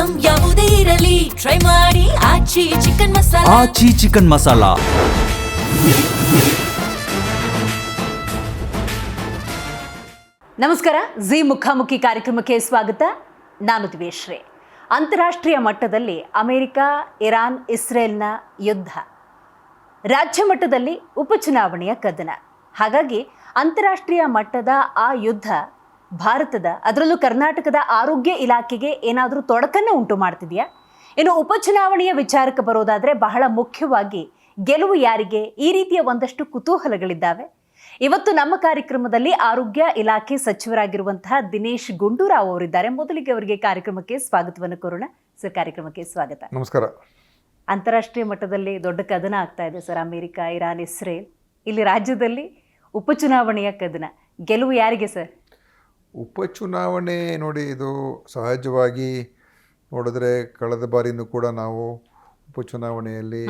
Item ಯಾವುದೇ ಇರಲಿ try ಮಾಡಿ ಆಚಿ ಚಿಕನ್ ಮಸಾಲಾ. ಆಚಿ ಚಿಕನ್ ಮಸಾಲಾ. ನಮಸ್ಕಾರ, ಜಿ ಮುಖಾಮುಖಿ ಕಾರ್ಯಕ್ರಮಕ್ಕೆ ಸ್ವಾಗತ. ನಾನು ದಿವೇಶ್ರೇ. ಅಂತಾರಾಷ್ಟ್ರೀಯ ಮಟ್ಟದಲ್ಲಿ ಅಮೆರಿಕ, ಇರಾನ್, ಇಸ್ರೇಲ್ನ ಯುದ್ಧ, ರಾಜ್ಯ ಮಟ್ಟದಲ್ಲಿ ಉಪಚುನಾವಣೆಯ ಕದನ. ಹಾಗಾಗಿ ಅಂತಾರಾಷ್ಟ್ರೀಯ ಮಟ್ಟದ ಆ ಯುದ್ಧ ಭಾರತದ, ಅದರಲ್ಲೂ ಕರ್ನಾಟಕದ ಆರೋಗ್ಯ ಇಲಾಖೆಗೆ ಏನಾದರೂ ತೊಡಕನ್ನು ಉಂಟು ಮಾಡ್ತಿದೆಯಾ? ಇನ್ನು ಉಪಚುನಾವಣೆಯ ವಿಚಾರಕ್ಕೆ ಬರೋದಾದರೆ ಬಹಳ ಮುಖ್ಯವಾಗಿ ಗೆಲುವು ಯಾರಿಗೆ, ಈ ರೀತಿಯ ಒಂದಷ್ಟು ಕುತೂಹಲಗಳಿದ್ದಾವೆ. ಇವತ್ತು ನಮ್ಮ ಕಾರ್ಯಕ್ರಮದಲ್ಲಿ ಆರೋಗ್ಯ ಇಲಾಖೆ ಸಚಿವರಾಗಿರುವಂತಹ ದಿನೇಶ್ ಗುಂಡೂರಾವ್ ಅವರಿದ್ದಾರೆ. ಮೊದಲಿಗೆ ಅವರಿಗೆ ಕಾರ್ಯಕ್ರಮಕ್ಕೆ ಸ್ವಾಗತವನ್ನು ಕೋರೋಣ. ಸರ್, ಕಾರ್ಯಕ್ರಮಕ್ಕೆ ಸ್ವಾಗತ. ನಮಸ್ಕಾರ. ಅಂತಾರಾಷ್ಟ್ರೀಯ ಮಟ್ಟದಲ್ಲಿ ದೊಡ್ಡ ಕದನ ಆಗ್ತಾ ಇದೆ ಸರ್, ಅಮೆರಿಕ, ಇರಾನ್, ಇಸ್ರೇಲ್. ಇಲ್ಲಿ ರಾಜ್ಯದಲ್ಲಿ ಉಪಚುನಾವಣೆಯ ಕದನ, ಗೆಲುವು ಯಾರಿಗೆ ಸರ್? ಉಪಚುನಾವಣೆ ನೋಡಿ, ಇದು ಸಹಜವಾಗಿ ನೋಡಿದ್ರೆ ಕಳೆದ ಬಾರಿನೂ ಕೂಡ ನಾವು ಉಪಚುನಾವಣೆಯಲ್ಲಿ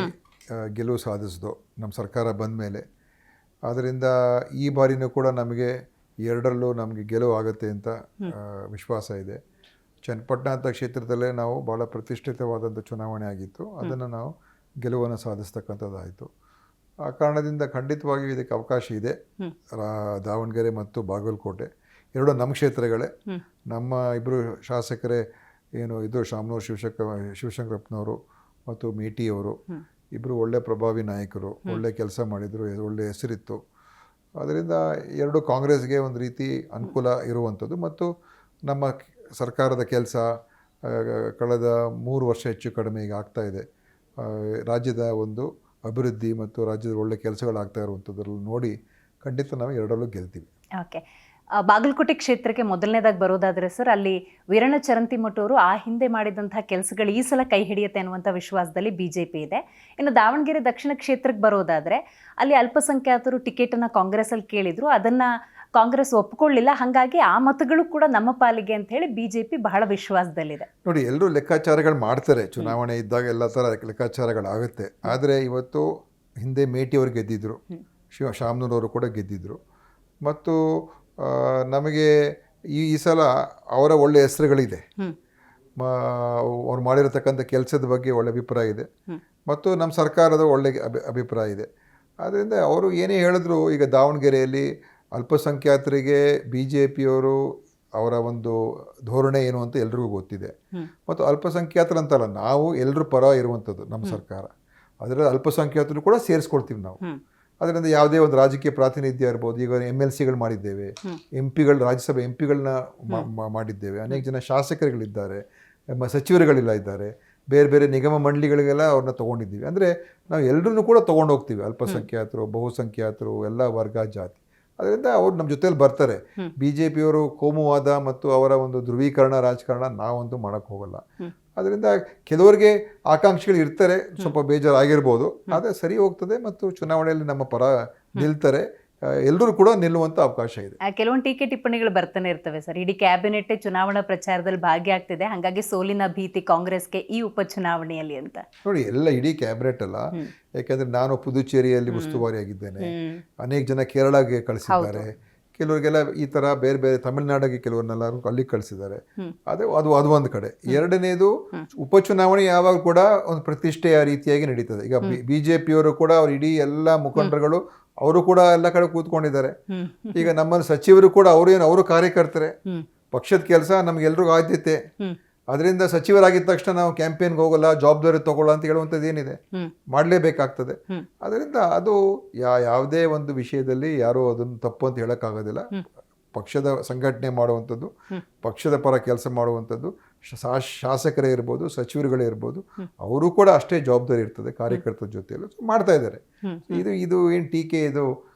ಗೆಲುವು ಸಾಧಿಸಿದೋ ನಮ್ಮ ಸರ್ಕಾರ ಬಂದ ಮೇಲೆ. ಆದ್ದರಿಂದ ಈ ಬಾರಿನೂ ಕೂಡ ನಮಗೆ ಎರಡರಲ್ಲೂ ನಮಗೆ ಗೆಲುವು ಆಗುತ್ತೆ ಅಂತ ವಿಶ್ವಾಸ ಇದೆ. ಚನ್ನಪಟ್ಟಣ ಅಂತ ಕ್ಷೇತ್ರದಲ್ಲೇ ನಾವು ಭಾಳ ಪ್ರತಿಷ್ಠಿತವಾದಂಥ ಚುನಾವಣೆ ಆಗಿತ್ತು, ಅದನ್ನು ನಾವು ಗೆಲುವನ್ನು ಸಾಧಿಸ್ತಕ್ಕಂಥದ್ದಾಯಿತು. ಆ ಕಾರಣದಿಂದ ಖಂಡಿತವಾಗಿಯೂ ಇದಕ್ಕೆ ಅವಕಾಶ ಇದೆ. ದಾವಣಗೆರೆ ಮತ್ತು ಬಾಗಲಕೋಟೆ ಎರಡು ನಮ್ಮ ಕ್ಷೇತ್ರಗಳೇ. ನಮ್ಮ ಇಬ್ಬರು ಶಾಸಕರೇ ಏನು ಇದ್ದರು, ಶಾಮನೂರು ಶಿವಶಂಕರಪ್ಪನವರು ಮತ್ತು ಮೇಟಿಯವರು ಇಬ್ಬರು ಒಳ್ಳೆ ಪ್ರಭಾವಿ ನಾಯಕರು, ಒಳ್ಳೆ ಕೆಲಸ ಮಾಡಿದರು, ಒಳ್ಳೆ ಹೆಸರಿತ್ತು. ಅದರಿಂದ ಎರಡು ಕಾಂಗ್ರೆಸ್ಗೆ ಒಂದು ರೀತಿ ಅನುಕೂಲ ಇರುವಂಥದ್ದು. ಮತ್ತು ನಮ್ಮ ಸರ್ಕಾರದ ಕೆಲಸ ಕಳೆದ 3 ವರ್ಷ ಹೆಚ್ಚು ಕಡಿಮೆ ಈಗ ಆಗ್ತಾಯಿದೆ. ರಾಜ್ಯದ ಒಂದು ಅಭಿವೃದ್ಧಿ ಮತ್ತು ರಾಜ್ಯದ ಒಳ್ಳೆ ಕೆಲಸಗಳಾಗ್ತಾ ಇರುವಂಥದ್ರಲ್ಲಿ ನೋಡಿ ಖಂಡಿತ ನಾವು ಎರಡರಲ್ಲೂ ಗೆಲ್ತೀವಿ. ಓಕೆ, ಬಾಗಲಕೋಟೆ ಕ್ಷೇತ್ರಕ್ಕೆ ಮೊದಲನೇದಾಗಿ ಬರೋದಾದರೆ ಸರ್, ಅಲ್ಲಿ ವೀರಣ್ಣ ಚರಂತಿಮಠ ಅವರು ಆ ಹಿಂದೆ ಮಾಡಿದಂತಹ ಕೆಲಸಗಳು ಈ ಸಲ ಕೈ ಹಿಡಿಯುತ್ತೆ ಅನ್ನುವಂಥ ವಿಶ್ವಾಸದಲ್ಲಿ BJP ಇದೆ. ಇನ್ನು ದಾವಣಗೆರೆ ದಕ್ಷಿಣ ಕ್ಷೇತ್ರಕ್ಕೆ ಬರೋದಾದರೆ ಅಲ್ಲಿ ಅಲ್ಪಸಂಖ್ಯಾತರು ಟಿಕೆಟನ್ನು ಕಾಂಗ್ರೆಸ್ಸಲ್ಲಿ ಕೇಳಿದ್ರು, ಅದನ್ನು ಕಾಂಗ್ರೆಸ್ ಒಪ್ಕೊಳ್ಳಿಲ್ಲ. ಹಾಗಾಗಿ ಆ ಮತಗಳು ಕೂಡ ನಮ್ಮ ಪಾಲಿಗೆ ಅಂತ ಹೇಳಿ BJP ಬಹಳ ವಿಶ್ವಾಸದಲ್ಲಿದೆ. ನೋಡಿ, ಎಲ್ಲರೂ ಲೆಕ್ಕಾಚಾರಗಳು ಮಾಡ್ತಾರೆ, ಚುನಾವಣೆ ಇದ್ದಾಗ ಎಲ್ಲ ಥರ ಲೆಕ್ಕಾಚಾರಗಳಾಗುತ್ತೆ. ಆದರೆ ಇವತ್ತು ಹಿಂದೆ ಮೇಟಿಯವರು ಗೆದ್ದಿದ್ರು, ಶಾಮನೂರವರು ಕೂಡ ಗೆದ್ದಿದ್ರು. ಮತ್ತು ನಮಗೆ ಈ ಸಲ ಅವರ ಒಳ್ಳೆಯ ಹೆಸರುಗಳಿದೆ, ಅವ್ರು ಮಾಡಿರತಕ್ಕಂಥ ಕೆಲಸದ ಬಗ್ಗೆ ಒಳ್ಳೆ ಅಭಿಪ್ರಾಯ ಇದೆ, ಮತ್ತು ನಮ್ಮ ಸರ್ಕಾರದ ಒಳ್ಳೆ ಅಭಿಪ್ರಾಯ ಇದೆ. ಆದ್ದರಿಂದ ಅವರು ಏನೇ ಹೇಳಿದ್ರು, ಈಗ ದಾವಣಗೆರೆಯಲ್ಲಿ ಅಲ್ಪಸಂಖ್ಯಾತರಿಗೆ BJPಯವರು ಅವರ ಒಂದು ಧೋರಣೆ ಏನು ಅಂತ ಎಲ್ರಿಗೂ ಗೊತ್ತಿದೆ. ಮತ್ತು ಅಲ್ಪಸಂಖ್ಯಾತರಂತಲ್ಲ, ನಾವು ಎಲ್ಲರೂ ಪರ ಇರುವಂಥದ್ದು ನಮ್ಮ ಸರ್ಕಾರ. ಅದರಲ್ಲಿ ಅಲ್ಪಸಂಖ್ಯಾತರು ಕೂಡ ಸೇರಿಸ್ಕೊಳ್ತೀವಿ ನಾವು. ಅದರಿಂದ ಯಾವುದೇ ಒಂದು ರಾಜಕೀಯ ಪ್ರಾತಿನಿಧ್ಯ ಇರ್ಬೋದು. ಈಗ MLCಗಳು ಮಾಡಿದ್ದೇವೆ, MP ಗಳು, ರಾಜ್ಯಸಭೆ MP ಗಳನ್ನ ಮಾಡಿದ್ದೇವೆ, ಅನೇಕ ಜನ ಶಾಸಕರುಗಳಿದ್ದಾರೆ, ಸಚಿವರುಗಳೆಲ್ಲ ಇದ್ದಾರೆ, ಬೇರೆ ಬೇರೆ ನಿಗಮ ಮಂಡಳಿಗಳಿಗೆಲ್ಲ ಅವ್ರನ್ನ ತೊಗೊಂಡಿದ್ದೀವಿ. ಅಂದರೆ ನಾವು ಎಲ್ಲರನ್ನೂ ಕೂಡ ತೊಗೊಂಡು ಹೋಗ್ತೀವಿ, ಅಲ್ಪಸಂಖ್ಯಾತರು, ಬಹುಸಂಖ್ಯಾತರು, ಎಲ್ಲ ವರ್ಗ ಜಾತಿ. ಅದರಿಂದ ಅವ್ರು ನಮ್ಮ ಜೊತೆಯಲ್ಲಿ ಬರ್ತಾರೆ. BJPಯವರು ಕೋಮುವಾದ ಮತ್ತು ಅವರ ಒಂದು ಧ್ರುವೀಕರಣ ರಾಜಕಾರಣ ನಾವಂತೂ ಮಾಡೋಕ್ಕೆ ಹೋಗಲ್ಲ. ಅದರಿಂದ ಕೆಲವರಿಗೆ ಆಕಾಂಕ್ಷಿಗಳು ಇರ್ತಾರೆ, ಸ್ವಲ್ಪ ಬೇಜಾರಾಗಿರ್ಬೋದು, ಆದರೆ ಸರಿ ಹೋಗ್ತದೆ ಮತ್ತು ಚುನಾವಣೆಯಲ್ಲಿ ನಮ್ಮ ಪರ ನಿಲ್ತಾರೆ. ಎಲ್ಲರೂ ಕೂಡ ನಿಲ್ಲುವಂಥ ಅವಕಾಶ ಇದೆ. ಕೆಲವೊಂದು ಟೀಕೆ ಟಿಪ್ಪಣಿಗಳು ಬರ್ತಾನೆ ಇರ್ತವೆ ಸರ್. ಇಡೀ ಕ್ಯಾಬಿನೆಟ್ ಚುನಾವಣಾ ಪ್ರಚಾರದಲ್ಲಿ ಭಾಗಿಯಾಗ್ತಿದೆ, ಹಾಗಾಗಿ ಸೋಲಿನ ಭೀತಿ ಕಾಂಗ್ರೆಸ್ಗೆ ಈ ಉಪಚುನಾವಣೆಯಲ್ಲಿ ಅಂತ. ನೋಡಿ, ಎಲ್ಲ ಇಡೀ ಕ್ಯಾಬಿನೆಟ್ ಅಲ್ಲ, ಯಾಕೆಂದರೆ ನಾನು ಪುದುಚೇರಿಯಲ್ಲಿ ಉಸ್ತುವಾರಿಯಾಗಿದ್ದೇನೆ, ಅನೇಕ ಜನ ಕೇರಳಗೆ ಕಳಿಸಿದ್ದಾರೆ, ಕೆಲವರಿಗೆಲ್ಲ ಈ ಥರ ಬೇರೆ ಬೇರೆ ತಮಿಳುನಾಡಿಗೆ ಕೆಲವನ್ನೆಲ್ಲ ಅಲ್ಲಿಗೆ ಕಳಿಸಿದ್ದಾರೆ. ಅದು ಒಂದು ಕಡೆ. ಎರಡನೇದು, ಉಪಚುನಾವಣೆ ಯಾವಾಗ ಕೂಡ ಒಂದು ಪ್ರತಿಷ್ಠೆಯ ರೀತಿಯಾಗಿ ನಡೀತದೆ. ಈಗ BJPಯವರು ಕೂಡ ಅವ್ರ ಇಡೀ ಎಲ್ಲ ಮುಖಂಡರುಗಳು ಅವರು ಕೂಡ ಎಲ್ಲ ಕಡೆ ಕೂತ್ಕೊಂಡಿದ್ದಾರೆ. ಈಗ ನಮ್ಮ ಸಚಿವರು ಕೂಡ ಅವರು ಕಾರ್ಯಕರ್ತರೆ, ಪಕ್ಷದ ಕೆಲಸ ನಮ್ಗೆಲ್ರಿಗೂ ಆದ್ಯತೆ. ಅದರಿಂದ ಸಚಿವರಾಗಿದ್ದ ತಕ್ಷಣ ನಾವು ಕ್ಯಾಂಪೇನ್ಗೆ ಹೋಗಲ್ಲ, ಜವಾಬ್ದಾರಿ ತಗೊಳ್ಳ ಅಂತ ಹೇಳುವಂಥದ್ದು ಏನಿದೆ, ಮಾಡಲೇಬೇಕಾಗ್ತದೆ. ಅದರಿಂದ ಅದು ಯಾವುದೇ ಒಂದು ವಿಷಯದಲ್ಲಿ ಯಾರೂ ಅದನ್ನು ತಪ್ಪು ಅಂತ ಹೇಳೋಕ್ಕಾಗೋದಿಲ್ಲ. ಪಕ್ಷದ ಸಂಘಟನೆ ಮಾಡುವಂಥದ್ದು, ಪಕ್ಷದ ಪರ ಕೆಲಸ ಮಾಡುವಂಥದ್ದು ಶಾಸಕರೇ ಇರ್ಬೋದು, ಸಚಿವರುಗಳೇ ಇರ್ಬೋದು, ಅವರು ಕೂಡ ಅಷ್ಟೇ ಜವಾಬ್ದಾರಿ ಇರ್ತದೆ ಕಾರ್ಯಕರ್ತರ ಜೊತೆಯಲ್ಲೂ ಮಾಡ್ತಾ ಇದ್ದಾರೆ. ಇದು ಏನು ಟೀಕೆ,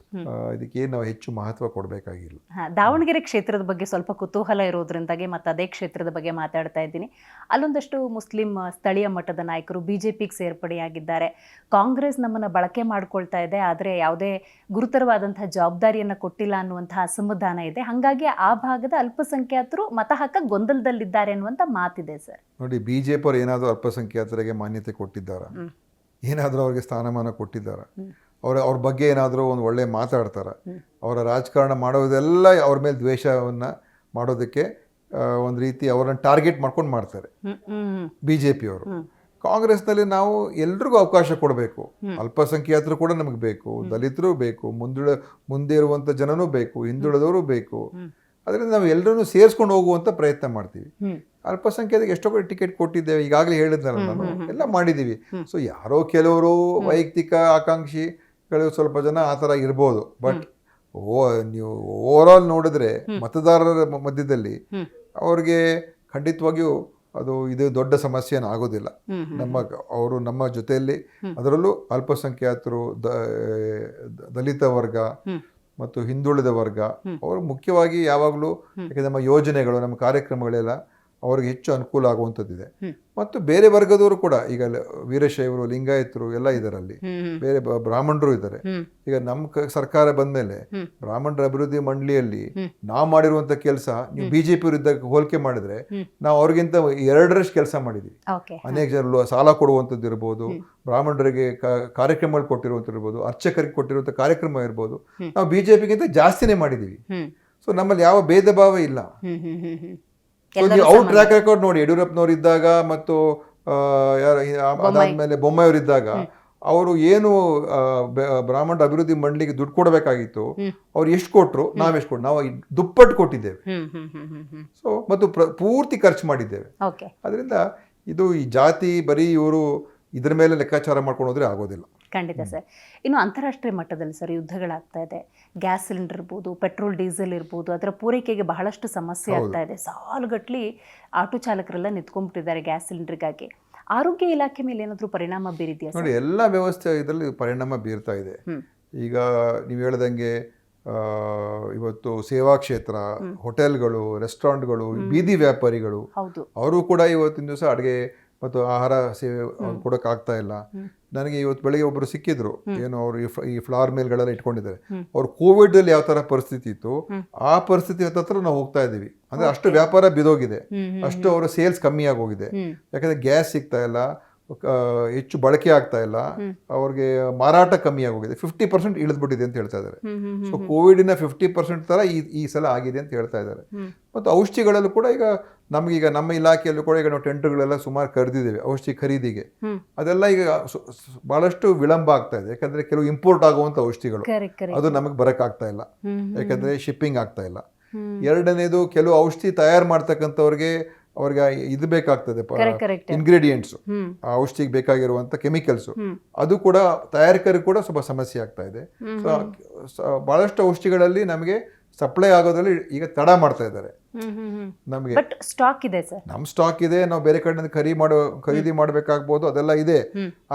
ಇದಕ್ಕೇನು ನಾವು ಹೆಚ್ಚು ಮಹತ್ವ ಕೊಡಬೇಕಾಗಿಲ್ಲ. ದಾವಣಗೆರೆ ಕ್ಷೇತ್ರದ ಬಗ್ಗೆ ಸ್ವಲ್ಪ ಕುತೂಹಲ ಇರೋದ್ರಿಂದಾಗಿ ಮತ್ತು ಅದೇ ಕ್ಷೇತ್ರದ ಬಗ್ಗೆ ಮಾತಾಡ್ತಾ ಇದ್ದೀನಿ. ಅಲ್ಲೊಂದಷ್ಟು ಮುಸ್ಲಿಂ ಸ್ಥಳೀಯ ಮಟ್ಟದ ನಾಯಕರು BJPಗೆ ಸೇರ್ಪಡೆಯಾಗಿದ್ದಾರೆ. ಕಾಂಗ್ರೆಸ್ ನಮ್ಮನ್ನು ಬಳಕೆ ಮಾಡ್ಕೊಳ್ತಾ ಇದೆ, ಆದರೆ ಯಾವುದೇ ಗುರುತರವಾದಂತಹ ಜವಾಬ್ದಾರಿಯನ್ನು ಕೊಟ್ಟಿಲ್ಲ ಅನ್ನುವಂತಹ ಅಸಮಾಧಾನ ಇದೆ. ಹಾಗಾಗಿ ಆ ಭಾಗದ ಅಲ್ಪಸಂಖ್ಯಾತರು ಮತ ಹಾಕ ಗೊಂದಲದಲ್ಲಿದ್ದಾರೆ ಅನ್ನುವಂಥ ಮಾತಿದೆ ಸರ್. ನೋಡಿ, BJP ಅವರು ಏನಾದರೂ ಅಲ್ಪಸಂಖ್ಯಾತರಿಗೆ ಮಾನ್ಯತೆ ಕೊಟ್ಟಿದ್ದಾರಾ, ಏನಾದರೂ ಅವ್ರಿಗೆ ಸ್ಥಾನಮಾನ ಕೊಟ್ಟಿದ್ದಾರಾ, ಅವ್ರ ಬಗ್ಗೆ ಏನಾದರೂ ಒಂದು ಒಳ್ಳೆ ಮಾತಾಡ್ತಾರೆ, ಅವರ ರಾಜಕಾರಣ ಮಾಡೋದೆಲ್ಲ ಅವ್ರ ಮೇಲೆ ದ್ವೇಷವನ್ನು ಮಾಡೋದಕ್ಕೆ ಒಂದು ರೀತಿ ಅವರನ್ನು ಟಾರ್ಗೆಟ್ ಮಾಡ್ಕೊಂಡು ಮಾಡ್ತಾರೆ BJP ಅವರು. ಕಾಂಗ್ರೆಸ್ನಲ್ಲಿ ನಾವು ಎಲ್ರಿಗೂ ಅವಕಾಶ ಕೊಡಬೇಕು, ಅಲ್ಪಸಂಖ್ಯಾತರು ಕೂಡ ನಮಗೆ ಬೇಕು, ದಲಿತರು ಬೇಕು, ಮುಂದೆ ಇರುವಂಥ ಜನನೂ ಬೇಕು, ಹಿಂದುಳಿದವರು ಬೇಕು. ಅದರಿಂದ ನಾವು ಎಲ್ಲರನ್ನೂ ಸೇರಿಸ್ಕೊಂಡು ಹೋಗುವಂಥ ಪ್ರಯತ್ನ ಮಾಡ್ತೀವಿ. ಅಲ್ಪಸಂಖ್ಯಾತರಿಗೆ ಎಷ್ಟೋ ಕಡೆ ಟಿಕೆಟ್ ಕೊಟ್ಟಿದ್ದೇವೆ, ಈಗಾಗಲೇ ಹೇಳಿದ್ನಲ್ಲ ನಾನು, ಎಲ್ಲ ಮಾಡಿದ್ದೀವಿ. ಸೊ ಯಾರೋ ಕೆಲವರು ವೈಯಕ್ತಿಕ ಆಕಾಂಕ್ಷಿಗಳು ಸ್ವಲ್ಪ ಜನ ಆ ಥರ ಇರ್ಬೋದು. ಬಟ್ ನೀವು ಓವರ್ ಆಲ್ ನೋಡಿದ್ರೆ ಮತದಾರರ ಮಧ್ಯದಲ್ಲಿ ಅವ್ರಿಗೆ ಖಂಡಿತವಾಗಿಯೂ ಇದು ದೊಡ್ಡ ಸಮಸ್ಯೆ ಆಗೋದಿಲ್ಲ. ಅವರು ನಮ್ಮ ಜೊತೆಯಲ್ಲಿ, ಅದರಲ್ಲೂ ಅಲ್ಪಸಂಖ್ಯಾತರು, ದಲಿತ ವರ್ಗ ಮತ್ತು ಹಿಂದುಳಿದ ವರ್ಗ, ಅವರು ಮುಖ್ಯವಾಗಿ ಯಾವಾಗಲೂ, ಯಾಕಂದರೆ ನಮ್ಮ ಯೋಜನೆಗಳು, ನಮ್ಮ ಕಾರ್ಯಕ್ರಮಗಳೆಲ್ಲ ಅವ್ರಿಗೆ ಹೆಚ್ಚು ಅನುಕೂಲ ಆಗುವಂಥದ್ದಿದೆ. ಮತ್ತು ಬೇರೆ ವರ್ಗದವರು ಕೂಡ, ಈಗ ವೀರಶೈವರು, ಲಿಂಗಾಯತರು ಎಲ್ಲ ಇದರಲ್ಲಿ, ಬೇರೆ ಬ್ರಾಹ್ಮಣರು ಇದ್ದಾರೆ. ಈಗ ನಮ್ಮ ಸರ್ಕಾರ ಬಂದಮೇಲೆ ಬ್ರಾಹ್ಮಣರ ಅಭಿವೃದ್ಧಿ ಮಂಡಳಿಯಲ್ಲಿ ನಾವು ಮಾಡಿರುವಂಥ ಕೆಲಸ ನೀವು BJP ವಿರುದ್ಧ ಹೋಲಿಕೆ ಮಾಡಿದ್ರೆ ನಾವು ಅವ್ರಿಗಿಂತ 2ರಷ್ಟು ಕೆಲಸ ಮಾಡಿದ್ದೀವಿ. ಅನೇಕ ಜನರು ಸಾಲ ಕೊಡುವಂಥದ್ದು ಇರ್ಬೋದು, ಬ್ರಾಹ್ಮಣರಿಗೆ ಕಾರ್ಯಕ್ರಮಗಳು ಕೊಟ್ಟಿರುವಂಥದ್ದು ಇರ್ಬೋದು, ಅರ್ಚಕರಿಗೆ ಕೊಟ್ಟಿರುವಂಥ ಕಾರ್ಯಕ್ರಮ ಇರ್ಬೋದು, ನಾವು BJPಗಿಂತ ಜಾಸ್ತಿನೇ ಮಾಡಿದ್ದೀವಿ. ಸೊ ನಮ್ಮಲ್ಲಿ ಯಾವ ಭೇದ ಭಾವ ಇಲ್ಲ. ಅವ್ರ ಟ್ರ್ಯಾಕ್ ರೆಕಾರ್ಡ್ ನೋಡಿ, ಯಡಿಯೂರಪ್ಪನವ್ರು ಇದ್ದಾಗ ಮತ್ತು ಅದಾದ್ಮೇಲೆ ಬೊಮ್ಮಾಯಿಯವರಿದ್ದಾಗ ಅವರು ಏನು ಬ್ರಾಹ್ಮಣ ಅಭಿವೃದ್ಧಿ ಮಂಡಳಿಗೆ ದುಡ್ಡು ಕೊಡಬೇಕಾಗಿತ್ತು, ಅವ್ರು ಎಷ್ಟು ಕೊಟ್ಟರು, ನಾವೆಷ್ಟು ಕೊಟ್ಟು, ನಾವು ದುಪ್ಪಟ್ಟು ಕೊಟ್ಟಿದ್ದೇವೆ. ಸೊ ಮತ್ತು ಪೂರ್ತಿ ಖರ್ಚು ಮಾಡಿದ್ದೇವೆ. ಅದರಿಂದ ಇದು ಈ ಜಾತಿ ಬರೀ ಇವರು ಇದ್ರ ಮೇಲೆ ಲೆಕ್ಕಾಚಾರ ಮಾಡ್ಕೊಂಡು ಹೋದ್ರೆ ಆಗೋದಿಲ್ಲ. ಖಂಡಿತ ಸರ್. ಇನ್ನು ಅಂತಾರಾಷ್ಟ್ರೀಯ ಮಟ್ಟದಲ್ಲಿ ಸರ್ ಯುದ್ಧಗಳಾಗ್ತಾ ಇದೆ. ಗ್ಯಾಸ್ ಸಿಲಿಂಡರ್ ಇರ್ಬೋದು, ಪೆಟ್ರೋಲ್ ಡೀಸೆಲ್ ಇರ್ಬೋದು, ಅದರ ಪೂರೈಕೆಗೆ ಬಹಳಷ್ಟು ಸಮಸ್ಯೆ ಆಗ್ತಾ ಇದೆ. ಸಾಲುಗಟ್ಲಿ ಆಟೋ ಚಾಲಕರೆಲ್ಲ ನಿಂತ್ಕೊಂಡ್ಬಿಟ್ಟಿದ್ದಾರೆ ಗ್ಯಾಸ್ ಸಿಲಿಂಡರ್ಗಾಗಿ. ಆರೋಗ್ಯ ಇಲಾಖೆ ಮೇಲೆ ಏನಾದರೂ ಪರಿಣಾಮ ಬೀರಿದೆಯಾ ನೋಡಿ? ಎಲ್ಲ ವ್ಯವಸ್ಥೆ ಇದರಲ್ಲಿ ಪರಿಣಾಮ ಬೀರ್ತಾ ಇದೆ. ಈಗ ನೀವು ಹೇಳ್ದಂಗೆ ಇವತ್ತು ಸೇವಾ ಕ್ಷೇತ್ರ, ಹೋಟೆಲ್ಗಳು, ರೆಸ್ಟೋರೆಂಟ್ಗಳು, ಬೀದಿ ವ್ಯಾಪಾರಿಗಳು, ಅವರು ಕೂಡ ಇವತ್ತಿನ ದಿವಸ ಅಡುಗೆ ಮತ್ತು ಆಹಾರ ಸೇವೆ ಕೊಡೋಕ್ಕಾಗ್ತಾ ಇಲ್ಲ. ನನಗೆ ಇವತ್ತು ಬೆಳಗ್ಗೆ ಒಬ್ಬರು ಸಿಕ್ಕಿದ್ರು, ಏನು ಅವರು ಈ ಫ್ಲವರ್ ಮೇಲ್ಗಳೆಲ್ಲ ಇಟ್ಕೊಂಡಿದ್ದಾರೆ. ಅವ್ರು ಕೋವಿಡಲ್ಲಿ ಯಾವ ಥರ ಪರಿಸ್ಥಿತಿ ಇತ್ತು, ಆ ಪರಿಸ್ಥಿತಿ ಹತ್ರ ನಾವು ಹೋಗ್ತಾ ಇದ್ದೀವಿ. ಅಂದರೆ ಅಷ್ಟು ವ್ಯಾಪಾರ ಬಿದೋಗಿದೆ, ಅಷ್ಟು ಅವರ ಸೇಲ್ಸ್ ಕಮ್ಮಿ ಆಗೋಗಿದೆ. ಯಾಕಂದರೆ ಗ್ಯಾಸ್ ಸಿಗ್ತಾ ಇಲ್ಲ, ಹೆಚ್ಚು ಬಳಕೆ ಆಗ್ತಾ ಇಲ್ಲ, ಅವ್ರಿಗೆ ಮಾರಾಟ ಕಮ್ಮಿ ಆಗೋಗಿದೆ. 50% ಇಳಿದ್ಬಿಟ್ಟಿದೆ ಅಂತ ಹೇಳ್ತಾ ಇದ್ದಾರೆ. ಸೊ ಕೋವಿಡಿನ 50% ಥರ ಈ ಸಲ ಆಗಿದೆ ಅಂತ ಹೇಳ್ತಾ ಇದ್ದಾರೆ. ಮತ್ತು ಔಷಧಿಗಳಲ್ಲೂ ಕೂಡ ಈಗ ನಮಗೀಗ ನಮ್ಮ ಇಲಾಖೆಯಲ್ಲೂ ಕೂಡ ಈಗ ನಾವು ಟೆಂಡರ್ಗಳೆಲ್ಲ ಸುಮಾರು ಕರೆದಿದ್ದೇವೆ ಔಷಧಿ ಖರೀದಿಗೆ. ಅದೆಲ್ಲ ಈಗ ಬಹಳಷ್ಟು ವಿಳಂಬ ಆಗ್ತಾ ಇದೆ. ಯಾಕಂದರೆ ಕೆಲವು ಇಂಪೋರ್ಟ್ ಆಗುವಂಥ ಔಷಧಿಗಳು ಅದು ನಮಗೆ ಬರೋಕ್ಕಾಗ್ತಾ ಇಲ್ಲ, ಯಾಕಂದರೆ ಶಿಪ್ಪಿಂಗ್ ಆಗ್ತಾ ಇಲ್ಲ. ಎರಡನೇದು, ಕೆಲವು ಔಷಧಿ ತಯಾರು ಮಾಡ್ತಕ್ಕಂಥವ್ರಿಗೆ ಅವ್ರಿಗೆ ಇದು ಬೇಕಾಗ್ತದೆ, ಇಂಗ್ರೀಡಿಯೆಂಟ್ಸು, ಆ ಔಷಧಿಗೆ ಬೇಕಾಗಿರುವಂಥ ಕೆಮಿಕಲ್ಸು, ಅದು ಕೂಡ ತಯಾರಕರಿಗೆ ಕೂಡ ಸ್ವಲ್ಪ ಸಮಸ್ಯೆ ಆಗ್ತಾ ಇದೆ. ಬಹಳಷ್ಟು ಔಷಧಿಗಳಲ್ಲಿ ನಮಗೆ ಸಪ್ಲೈ ಆಗೋದ್ರಲ್ಲಿ ಈಗ ತಡ ಮಾಡ್ತಾ ಇದ್ದಾರೆ. ನಮಗೆ ಸ್ಟಾಕ್ ಇದೆ ಸರ್, ನಮ್ಮ ಸ್ಟಾಕ್ ಇದೆ, ನಾವು ಬೇರೆ ಕಡೆಯಿಂದ ಖರೀದಿ ಮಾಡಬೇಕಾಗ್ಬೋದು, ಅದೆಲ್ಲ ಇದೆ.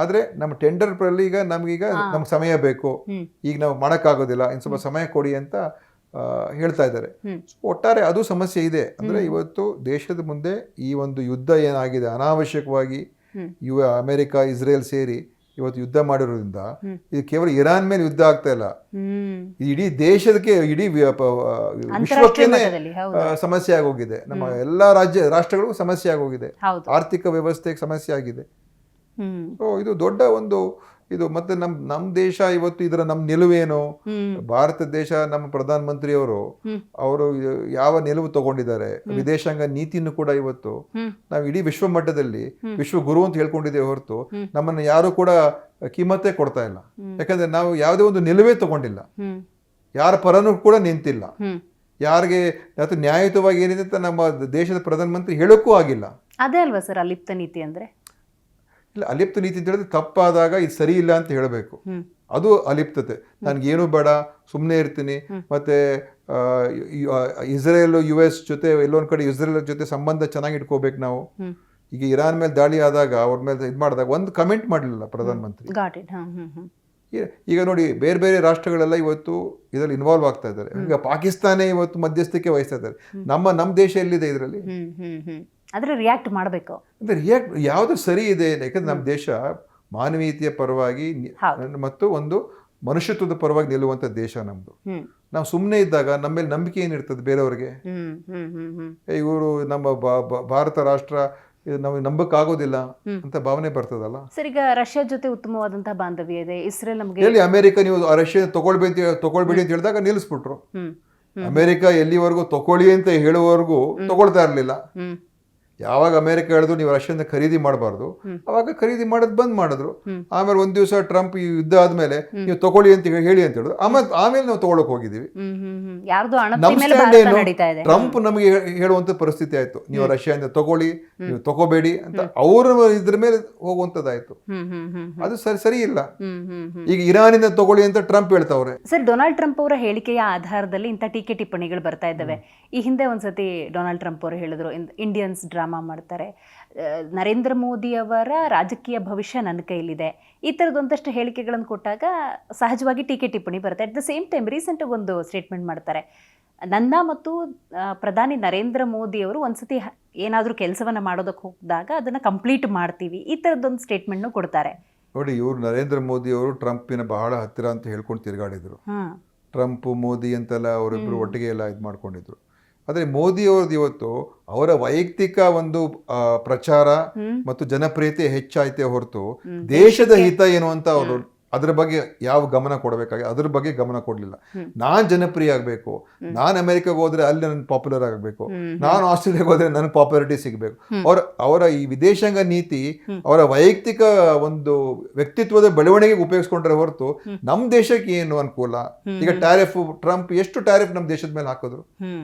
ಆದರೆ ನಮ್ಮ ಟೆಂಡರ್ ಅಲ್ಲಿ ಈಗ ನಮ್ಗೀಗ ನಮ್ಗೆ ಸಮಯ ಬೇಕು, ಈಗ ನಾವು ಮಾಡೋಕ್ಕಾಗೋದಿಲ್ಲ, ಇನ್ನು ಸ್ವಲ್ಪ ಸಮಯ ಕೊಡಿ ಅಂತ ಹೇಳ್ತಾ ಇದ್ದಾರೆ. ಒಟ್ಟಾರೆ ಅದು ಸಮಸ್ಯೆ ಇದೆ. ಅಂದರೆ ಇವತ್ತು ದೇಶದ ಮುಂದೆ ಈ ಒಂದು ಯುದ್ಧ ಏನಾಗಿದೆ, ಅನಾವಶ್ಯಕವಾಗಿ ಅಮೆರಿಕ, ಇಸ್ರೇಲ್ ಸೇರಿ ಇವತ್ತು ಯುದ್ಧ ಮಾಡಿರೋದ್ರಿಂದ ಇದು ಕೇವಲ ಇರಾನ್ ಮೇಲೆ ಯುದ್ಧ ಆಗ್ತಾ ಇಲ್ಲ, ಇಡೀ ದೇಶಕ್ಕೆ, ಇಡೀ ವಿಶ್ವಕ್ಕೇನೆ ಸಮಸ್ಯೆ ಆಗೋಗಿದೆ. ನಮ್ಮ ಎಲ್ಲಾ ರಾಷ್ಟ್ರಗಳಿಗೂ ಸಮಸ್ಯೆ ಆಗೋಗಿದೆ, ಆರ್ಥಿಕ ವ್ಯವಸ್ಥೆಗೆ ಸಮಸ್ಯೆ ಆಗಿದೆ. ಇದು ದೊಡ್ಡ ಒಂದು ಇದು. ಮತ್ತೆ ನಮ್ಮ ದೇಶ ಇವತ್ತು ಇದರ ನಮ್ಮ ನಿಲುವೇನು, ಭಾರತ ದೇಶ, ನಮ್ಮ ಪ್ರಧಾನ ಮಂತ್ರಿಯವರು ಅವರು ಯಾವ ನಿಲುವು ತಗೊಂಡಿದ್ದಾರೆ, ವಿದೇಶಾಂಗ ನೀತಿಯನ್ನು ಕೂಡ ಇವತ್ತು ನಾವು ಇಡೀ ವಿಶ್ವ ಮಟ್ಟದಲ್ಲಿ ವಿಶ್ವ ಗುರು ಅಂತ ಹೇಳ್ಕೊಂಡಿದ್ದೇವೆ ಹೊರತು ನಮ್ಮನ್ನು ಯಾರು ಕೂಡ ಕಿಮ್ಮತ್ತೇ ಕೊಡ್ತಾ ಇಲ್ಲ. ಯಾಕಂದ್ರೆ ನಾವು ಯಾವುದೇ ಒಂದು ನಿಲುವೇ ತಗೊಂಡಿಲ್ಲ, ಯಾರ ಪರನೂ ಕೂಡ ನಿಂತಿಲ್ಲ, ಯಾರಿಗೆ ಅಥವಾ ನ್ಯಾಯಯುತವಾಗಿ ಏನಿದೆ ಅಂತ ನಮ್ಮ ದೇಶದ ಪ್ರಧಾನ ಮಂತ್ರಿ ಹೇಳೋಕ್ಕೂ ಆಗಿಲ್ಲ. ಅದೇ ಅಲ್ವಾ ಸರ್ ಅಲಿಪ್ತ ನೀತಿ ಅಂದ್ರೆ? ಇಲ್ಲ, ಅಲಿಪ್ತ ನೀತಿ ಅಂತ ಹೇಳಿದ್ರೆ ತಪ್ಪಾದಾಗ ಇದು ಸರಿ ಇಲ್ಲ ಅಂತ ಹೇಳಬೇಕು, ಅದು ಅಲಿಪ್ತತೆ. ನನಗೇನು ಬೇಡ, ಸುಮ್ಮನೆ ಇರ್ತೀನಿ. ಮತ್ತೆ ಇಸ್ರೇಲ್ US ಜೊತೆ ಎಲ್ಲೊಂದು ಕಡೆ ಇಸ್ರೇಲ್ ಜೊತೆ ಸಂಬಂಧ ಚೆನ್ನಾಗಿ ಇಟ್ಕೋಬೇಕು ನಾವು. ಈಗ ಇರಾನ್ ಮೇಲೆ ದಾಳಿ ಆದಾಗ, ಅವ್ರ ಮೇಲೆ ಇದು ಮಾಡಿದಾಗ ಒಂದು ಕಮೆಂಟ್ ಮಾಡಲಿಲ್ಲ ಪ್ರಧಾನಮಂತ್ರಿ. ಈಗ ನೋಡಿ, ಬೇರೆ ಬೇರೆ ರಾಷ್ಟ್ರಗಳೆಲ್ಲ ಇವತ್ತು ಇದರಲ್ಲಿ ಇನ್ವಾಲ್ವ್ ಆಗ್ತಾ ಇದ್ದಾರೆ. ಈಗ ಪಾಕಿಸ್ತಾನ ಇವತ್ತು ಮಧ್ಯಸ್ಥಿಕೆ ವಹಿಸ್ತಾ ಇದ್ದಾರೆ. ನಮ್ಮ ದೇಶ ಎಲ್ಲಿದೆ ಇದರಲ್ಲಿ? ಆದರೆ ರಿಯಾಕ್ಟ್ ಮಾಡಬೇಕು. ಅಂದರೆ ಯಾವುದು ಸರಿ ಇದೆ, ಯಾಕಂದ್ರೆ ನಮ್ಮ ದೇಶ ಮಾನವೀಯತೆಯ ಪರವಾಗಿ ಮತ್ತು ಒಂದು ಮನುಷ್ಯತ್ವದ ಪರವಾಗಿ ನಿಲ್ಲುವಂಥ ದೇಶ ನಮ್ಮದು. ನಾವು ಸುಮ್ಮನೆ ಇದ್ದಾಗ ನಮ್ಮ ಮೇಲೆ ನಂಬಿಕೆ ಏನಿರ್ತದೆ ಬೇರೆಯವ್ರಿಗೆ? ಇವರು ನಮ್ಮ ಭಾರತ ರಾಷ್ಟ್ರ ನಾವು ನಂಬಕ್ಕಾಗೋದಿಲ್ಲ ಅಂತ ಭಾವನೆ ಬರ್ತದಲ್ಲ ಸರ್. ಈಗ ರಷ್ಯಾ ಜೊತೆ ಉತ್ತಮವಾದಂತಹ ಬಾಂಧವ್ಯ ಇದೆ, ಇಸ್ರೇಲ್ ನಮಗೆ ಎಲ್ಲಿ ಅಮೆರಿಕ ನೀವು ರಷ್ಯಾ ತಗೊಳ್ಬೇಡಿ ಅಂತ ಹೇಳಿದಾಗ ನಿಲ್ಲಿಸ್ಬಿಟ್ರು. ಅಮೆರಿಕ ಎಲ್ಲಿವರೆಗೂ ತಗೊಳ್ಳಿ ಅಂತ ಹೇಳುವವರೆಗೂ ತಗೊಳ್ತಾ ಇರಲಿಲ್ಲ. ಯಾವಾಗ ಅಮೆರಿಕ ಹೇಳಿದ್ರು ನೀವು ರಷ್ಯಾದಿಂದ ಖರೀದಿ ಮಾಡಬಾರ್ದು, ಅವಾಗ ಖರೀದಿ ಮಾಡೋದು ಬಂದ್ ಮಾಡಿದ್ರು. ಆಮೇಲೆ ಒಂದ್ ದಿವಸ ಟ್ರಂಪ್ ಈ ಯುದ್ಧ ಆದ್ಮೇಲೆ ನೀವು ತಗೊಳ್ಳಿ ಅಂತ ಹೇಳಿ ಅಂತ ಹೇಳಿದ್ರು. ಆಮೇಲೆ ನಾವು ತಗೊಳಕ್ ಹೋಗಿದೀವಿ. ನಮ್ ಸ್ಟ್ಯಾಂಡ್ ಏನು, ಟ್ರಂಪ್ ನಮಗೆ ಹೇಳುವಂತ ಪರಿಸ್ಥಿತಿ ಆಯ್ತು, ನೀವು ರಷ್ಯಾದಿಂದ ತಗೊಳ್ಳಿ, ನೀವು ತಗೋಬೇಡಿ ಅಂತ ಅವರು ಇದ್ರ ಮೇಲೆ ಹೋಗುವಂತದ್ದಾಯ್ತು. ಅದು ಸರಿ ಇಲ್ಲ. ಈಗ ಇರಾನಿಂದ ತಗೊಳ್ಳಿ ಅಂತ ಟ್ರಂಪ್ ಹೇಳ್ತಾವ್ರೆ. ಸರ್, ಡೊನಾಲ್ಡ್ ಟ್ರಂಪ್ ಅವರ ಹೇಳಿಕೆಯ ಆಧಾರದಲ್ಲಿ ಇಂಥ ಟೀಕೆ ಟಿಪ್ಪಣಿಗಳು ಬರ್ತಾ ಇದ್ದಾವೆ. ಈ ಹಿಂದೆ ಒಂದ್ಸತಿ ಡೊನಾಲ್ಡ್ ಟ್ರಂಪ್ ಅವರು ಹೇಳಿದ್ರು, ಇಂಡಿಯನ್ಸ್ ಡ್ರಾಮಾ ಮಾಡ್ತಾರೆ, ನರೇಂದ್ರ ಮೋದಿ ಅವರ ರಾಜಕೀಯ ಭವಿಷ್ಯ ನನ್ನ ಕೈಲಿದೆ, ಈ ಥರದ್ದು ಒಂದಷ್ಟು ಹೇಳಿಕೆಗಳನ್ನು ಕೊಟ್ಟಾಗ ಸಹಜವಾಗಿ ಟೀಕೆ ಟಿಪ್ಪಣಿ ಬರುತ್ತೆ. ಅಟ್ ದ ಸೇಮ್ ಟೈಮ್ ರೀಸೆಂಟಾಗಿ ಒಂದು ಸ್ಟೇಟ್ಮೆಂಟ್ ಮಾಡ್ತಾರೆ, ನನ್ನ ಮತ್ತು ಪ್ರಧಾನಿ ನರೇಂದ್ರ ಮೋದಿ ಅವರು ಒಂದ್ಸತಿ ಏನಾದರೂ ಕೆಲಸವನ್ನು ಮಾಡೋದಕ್ಕೆ ಹೋಗಿದಾಗ ಅದನ್ನು ಕಂಪ್ಲೀಟ್ ಮಾಡ್ತೀವಿ, ಈ ಥರದ್ದೊಂದು ಸ್ಟೇಟ್ಮೆಂಟ್ನು ಕೊಡ್ತಾರೆ. ನೋಡಿ, ಇವರು ನರೇಂದ್ರ ಮೋದಿ ಅವರು ಟ್ರಂಪಿನ ಬಹಳ ಹತ್ತಿರ ಅಂತ ಹೇಳ್ಕೊಂಡು ತಿರುಗಾಡಿದ್ರು. ಟ್ರಂಪ್ ಮೋದಿ ಅಂತೆಲ್ಲ ಅವರಿಬ್ಬರು ಒಟ್ಟಿಗೆ ಎಲ್ಲ ಇದು ಮಾಡ್ಕೊಂಡಿದ್ರು. ಆದರೆ ಮೋದಿ ಅವ್ರದ್ದು ಇವತ್ತು ಅವರ ವೈಯಕ್ತಿಕ ಒಂದು ಪ್ರಚಾರ ಮತ್ತು ಜನಪ್ರಿಯತೆ ಹೆಚ್ಚಾಯ್ತೆ ಹೊರತು ದೇಶದ ಹಿತ ಏನು ಅಂತ ಅವರು ಅದ್ರ ಬಗ್ಗೆ ಯಾವ ಗಮನ ಕೊಡಬೇಕಾಗಿ ಅದ್ರ ಬಗ್ಗೆ ಗಮನ ಕೊಡ್ಲಿಲ್ಲ. ನಾನ್ ಜನಪ್ರಿಯ ಆಗ್ಬೇಕು, ನಾನ್ ಅಮೆರಿಕಾಗ ಹೋದ್ರೆ ಅಲ್ಲಿ ನನ್ ಪಾಪ್ಯುಲರ್ ಆಗಬೇಕು, ನಾನು ಆಸ್ಟ್ರೇಲಿಯಾಗ ಹೋದ್ರೆ ನನ್ ಪಾಪ್ಯುಲಾರಿಟಿ ಸಿಗಬೇಕು. ಅವರ ಈ ವಿದೇಶಾಂಗ ನೀತಿ ಅವರ ವೈಯಕ್ತಿಕ ಒಂದು ವ್ಯಕ್ತಿತ್ವದ ಬೆಳವಣಿಗೆಗೆ ಉಪಯೋಗಿಸ್ಕೊಂಡ್ರೆ ಹೊರತು ನಮ್ ದೇಶಕ್ಕೆ ಏನು ಅನುಕೂಲ? ಈಗ ಟ್ಯಾರಿಫ್, ಟ್ರಂಪ್ ಎಷ್ಟು ಟ್ಯಾರಿಫ್ ನಮ್ ದೇಶದ ಮೇಲೆ ಹಾಕಿದ್ರು,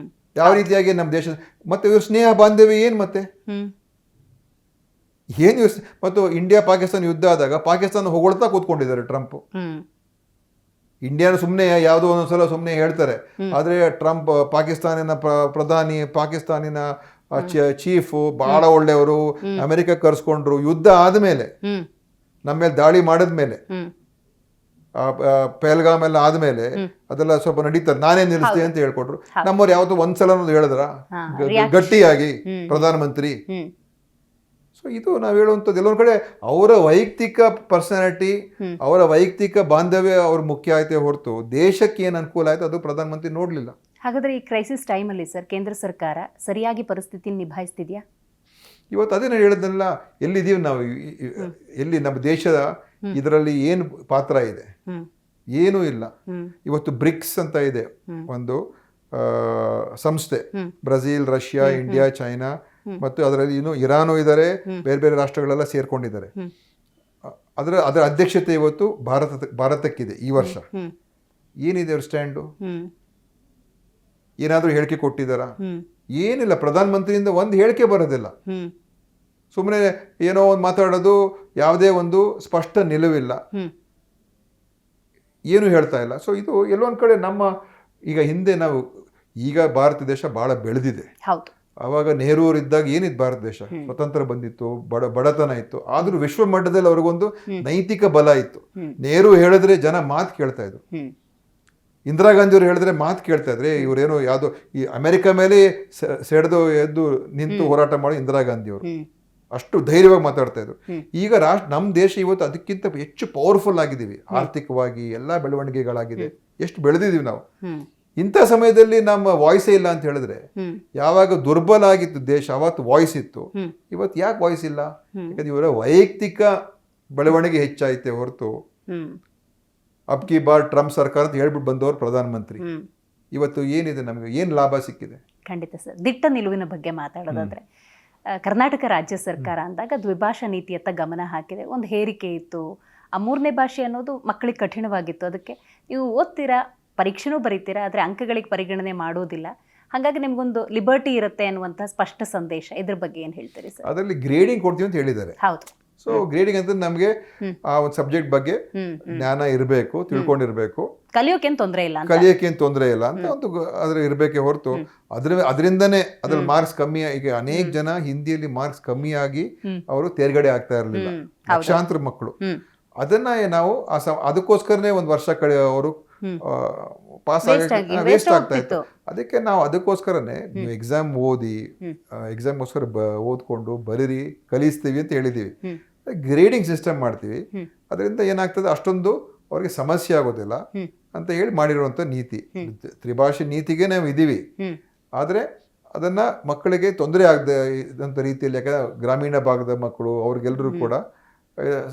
ಯಾವ ರೀತಿಯಾಗಿ ನಮ್ಮ ದೇಶ ಮತ್ತೆ ಇವ್ರ ಸ್ನೇಹ ಬಾಂಧವ್ಯ ಏನ್ ಮತ್ತೆ ಏನು? ಮತ್ತು ಇಂಡಿಯಾ ಪಾಕಿಸ್ತಾನ ಯುದ್ಧ ಆದಾಗ ಪಾಕಿಸ್ತಾನ ಹೊಗಳ್ತಾ ಕೂತ್ಕೊಂಡಿದ್ದಾರೆ ಟ್ರಂಪ್. ಇಂಡಿಯಾನ ಸುಮ್ಮನೆ ಯಾವುದೋ ಒಂದೊಂದ್ಸಲ ಸುಮ್ಮನೆ ಹೇಳ್ತಾರೆ, ಆದ್ರೆ ಟ್ರಂಪ್ ಪಾಕಿಸ್ತಾನಿನ ಪ್ರಧಾನಿ, ಪಾಕಿಸ್ತಾನಿನ ಚೀಫ್ ಬಹಳ ಒಳ್ಳೆಯವರು, ಅಮೆರಿಕ ಕರ್ಸ್ಕೊಂಡ್ರು. ಯುದ್ಧ ಆದ್ಮೇಲೆ ನಮ್ಮ ಮೇಲೆ ದಾಳಿ ಮಾಡಿದ್ಮೇಲೆ, ಪೆಹಲ್ಗಾಮ್ ಎಲ್ಲ ಆದ್ಮೇಲೆ ಅದೆಲ್ಲ ಸ್ವಲ್ಪ ನಡೀತಾರೆ, ನಾನೇ ನಿಲ್ಲಿಸ್ತೀನಿ ಅಂತ ಹೇಳ್ಕೊಟ್ರು. ನಮ್ಮವ್ರು ಯಾವತ್ತೂ ಒಂದ್ಸಲ ಹೇಳಿದ್ರ ಗಟ್ಟಿಯಾಗಿ ಪ್ರಧಾನಮಂತ್ರಿ? ಸೊ ಇದು ನಾವು ಹೇಳುವಂಥದ್ದು ಎಲ್ಲೊಂದು ಕಡೆ ಅವರ ವೈಯಕ್ತಿಕ ಪರ್ಸನಾಲಿಟಿ, ಅವರ ವೈಯಕ್ತಿಕ ಬಾಂಧವ್ಯ ಅವ್ರ ಮುಖ್ಯ ಆಯ್ತೆ ಹೊರತು ದೇಶಕ್ಕೆ ಏನು ಅನುಕೂಲ ಆಯ್ತು ಅದು ಪ್ರಧಾನಮಂತ್ರಿ ನೋಡ್ಲಿಲ್ಲ. ಹಾಗಾದ್ರೆ ಈ ಕ್ರೈಸಿಸ್ ಟೈಮಲ್ಲಿ ಸರ್ ಕೇಂದ್ರ ಸರ್ಕಾರ ಸರಿಯಾಗಿ ಪರಿಸ್ಥಿತಿ ನಿಭಾಯಿಸ್ತಿದ್ಯಾ? ಇವತ್ತು ಅದೇ ನಾನು ಹೇಳಿದ್ನಲ್ಲ, ಎಲ್ಲಿದ್ದೀವಿ ನಾವು, ಎಲ್ಲಿ ನಮ್ಮ ದೇಶದ ಇದರಲ್ಲಿ ಏನು ಪಾತ್ರ ಇದೆ? ಏನೂ ಇಲ್ಲ. ಇವತ್ತು ಬ್ರಿಕ್ಸ್ ಅಂತ ಇದೆ ಒಂದು ಸಂಸ್ಥೆ, ಬ್ರೆಜಿಲ್, ರಷ್ಯಾ, ಇಂಡಿಯಾ, ಚೈನಾ ಮತ್ತು ಅದರಲ್ಲಿ ಇನ್ನು ಇರಾನು ಇದ್ದಾರೆ, ಬೇರೆ ಬೇರೆ ರಾಷ್ಟ್ರಗಳೆಲ್ಲ ಸೇರ್ಕೊಂಡಿದ್ದಾರೆ. ಅದರ ಅಧ್ಯಕ್ಷತೆ ಇವತ್ತು ಭಾರತಕ್ಕಿದೆ ಈ ವರ್ಷ. ಏನಿದೆ ಅವ್ರ ಸ್ಟ್ಯಾಂಡು? ಏನಾದ್ರೂ ಹೇಳಿಕೆ ಕೊಟ್ಟಿದ್ದಾರಾ? ಏನಿಲ್ಲ. ಪ್ರಧಾನಮಂತ್ರಿಯಿಂದ ಒಂದು ಹೇಳಿಕೆ ಬರೋದಿಲ್ಲ. ಸುಮ್ಮನೆ ಏನೋ ಒಂದು ಮಾತಾಡೋದು, ಯಾವುದೇ ಒಂದು ಸ್ಪಷ್ಟ ನಿಲುವಿಲ್ಲ, ಏನು ಹೇಳ್ತಾ ಇಲ್ಲ. ಸೊ ಇದು ಎಲ್ಲೊಂದ್ ಕಡೆ ನಮ್ಮ ಹಿಂದೆ ನಾವು ಈಗ ಭಾರತ ದೇಶ ಬಹಳ ಬೆಳೆದಿದೆ. ಅವಾಗ ನೆಹರು ಅವರು ಇದ್ದಾಗ ಏನಿತ್ತು ಭಾರತ ದೇಶ? ಸ್ವತಂತ್ರ ಬಂದಿತ್ತು, ಬಡತನ ಇತ್ತು, ಆದ್ರೂ ವಿಶ್ವ ಮಟ್ಟದಲ್ಲಿ ಅವ್ರಿಗೊಂದು ನೈತಿಕ ಬಲ ಇತ್ತು. ನೆಹರು ಹೇಳಿದ್ರೆ ಜನ ಮಾತು ಕೇಳ್ತಾ ಇದ್ರು, ಇಂದಿರಾ ಗಾಂಧಿ ಅವರು ಹೇಳಿದ್ರೆ ಮಾತು ಕೇಳ್ತಾ ಇದ್ರೆ. ಇವರೇನೋ ಯಾವ್ದೋ ಈ ಅಮೆರಿಕ ಮೇಲೆ ಎದ್ದು ನಿಂತು ಹೋರಾಟ ಮಾಡಿ ಇಂದಿರಾ ಗಾಂಧಿ ಅವರು ಅಷ್ಟು ಧೈರ್ಯವಾಗಿ ಮಾತಾಡ್ತಾ ಇದ್ರು. ಈಗ ನಮ್ಮ ದೇಶ ಇವತ್ತು ಅದಕ್ಕಿಂತ ಹೆಚ್ಚು ಪವರ್ಫುಲ್ ಆಗಿದ್ದೀವಿ, ಆರ್ಥಿಕವಾಗಿ ಎಲ್ಲ ಬೆಳವಣಿಗೆಗಳಾಗಿದೆ, ಎಷ್ಟು ಬೆಳೆದಿದ್ದೀವಿ ನಾವು. ಇಂಥ ಸಮಯದಲ್ಲಿ ನಮ್ಮ ವಾಯ್ಸೇ ಇಲ್ಲ ಅಂತ ಹೇಳಿದ್ರೆ, ಯಾವಾಗ ದುರ್ಬಲ ಆಗಿತ್ತು ದೇಶ ಅವತ್ತು ವಾಯ್ಸ್ ಇತ್ತು, ಇವತ್ತು ಯಾಕೆ ವಾಯ್ಸ್ ಇಲ್ಲ? ಯಾಕಂದ್ರೆ ಇವರ ವೈಯಕ್ತಿಕ ಬೆಳವಣಿಗೆ ಹೆಚ್ಚಾಯ್ತೆ ಹೊರತು ಅಬ್ ಕಿ ಬಾರ್ ಟ್ರಂಪ್ ಸರ್ಕಾರ ಅಂತ ಹೇಳ್ಬಿಟ್ಟು ಬಂದವರು ಪ್ರಧಾನಮಂತ್ರಿ. ಇವತ್ತು ಏನಿದೆ, ನಮಗೆ ಏನು ಲಾಭ ಸಿಕ್ಕಿದೆ? ಖಂಡಿತ ಸರ್. ದಿಟ್ಟ ನಿಲುವಿನ ಬಗ್ಗೆ ಮಾತಾಡೋದಾದ್ರೆ, ಕರ್ನಾಟಕ ರಾಜ್ಯ ಸರ್ಕಾರ ಅಂದಾಗ ದ್ವಿಭಾಷಾ ನೀತಿಯತ್ತ ಗಮನ ಹಾಕಿದೆ. ಒಂದು ಹೇರಿಕೆ ಇತ್ತು, ಆ 3ನೇ ಭಾಷೆ ಅನ್ನೋದು ಮಕ್ಕಳಿಗೆ ಕಠಿಣವಾಗಿತ್ತು. ಅದಕ್ಕೆ ನೀವು ಓದ್ತೀರಾ, ಪರೀಕ್ಷೆನೂ ಬರೀತೀರಾ, ಆದರೆ ಅಂಕಗಳಿಗೆ ಪರಿಗಣನೆ ಮಾಡೋದಿಲ್ಲ, ಹಾಗಾಗಿ ನಿಮ್ಗೊಂದು ಲಿಬರ್ಟಿ ಇರುತ್ತೆ ಅನ್ನುವಂಥ ಸ್ಪಷ್ಟ ಸಂದೇಶ. ಇದ್ರ ಬಗ್ಗೆ ಏನು ಹೇಳ್ತೀರಿ ಸರ್? ಅದರಲ್ಲಿ ಗ್ರೇಡಿಂಗ್ ಕೊಡ್ತೀವಿ ಅಂತ ಹೇಳಿದ್ದಾರೆ. ಹೌದು. ಸೊ ಗ್ರೇಡಿಂಗ್ ಅಂತ ನಮಗೆ ಆ ಒಂದು ಸಬ್ಜೆಕ್ಟ್ ಬಗ್ಗೆ ಜ್ಞಾನ ಇರಬೇಕು, ತಿಳ್ಕೊಂಡಿರ್ಬೇಕು, ಕಲಿಯೋಕೇನು ತೊಂದರೆ ಇಲ್ಲ, ಕಲಿಯೋಕೇನು ತೊಂದರೆ ಇಲ್ಲ ಅಂತ ಒಂದು ಅದ್ರ ಇರಬೇಕೆ ಹೊರತು ಅದರಿಂದನೇ ಅದ್ರಲ್ಲಿ ಮಾರ್ಕ್ಸ್ ಕಮ್ಮಿ. ಈಗ ಅನೇಕ ಜನ ಹಿಂದಿಯಲ್ಲಿ ಮಾರ್ಕ್ಸ್ ಕಮ್ಮಿ ಆಗಿ ಅವರು ತೇರ್ಗಡೆ ಆಗ್ತಾ ಇರಲಿಲ್ಲ, ಲಕ್ಷಾಂತರ ಮಕ್ಕಳು. ಅದನ್ನ ನಾವು ಅದಕ್ಕೋಸ್ಕರನೇ ಒಂದು ವರ್ಷ ಅವರು ಪಾಸ್ ಆಗಿ ವೇಸ್ಟ್ ಆಗ್ತಾ ಇತ್ತು. ಅದಕ್ಕೆ ನಾವು ಅದಕ್ಕೋಸ್ಕರನೇ ನೀವು ಎಕ್ಸಾಮ್ ಓದಿ, ಎಕ್ಸಾಮ್ಗೋಸ್ಕರ ಓದ್ಕೊಂಡು ಬರೀರಿ, ಕಲಿಸ್ತೀವಿ ಅಂತ ಹೇಳಿದೀವಿ. ಗ್ರೇಡಿಂಗ್ ಸಿಸ್ಟಮ್ ಮಾಡ್ತೀವಿ, ಅದರಿಂದ ಏನಾಗ್ತದೆ ಅಷ್ಟೊಂದು ಅವ್ರಿಗೆ ಸಮಸ್ಯೆ ಆಗೋದಿಲ್ಲ ಅಂತ ಹೇಳಿ ಮಾಡಿರುವಂತ ನೀತಿ. ತ್ರಿಭಾಷೆ ನೀತಿಗೆ ನಾವು ಇದೀವಿ, ಆದ್ರೆ ಅದನ್ನ ಮಕ್ಕಳಿಗೆ ತೊಂದರೆ ಆಗದೆ ಇದ್ದಂಥ ರೀತಿಯಲ್ಲಿ, ಯಾಕಂದ್ರೆ ಗ್ರಾಮೀಣ ಭಾಗದ ಮಕ್ಕಳು ಅವ್ರಿಗೆಲ್ಲರೂ ಕೂಡ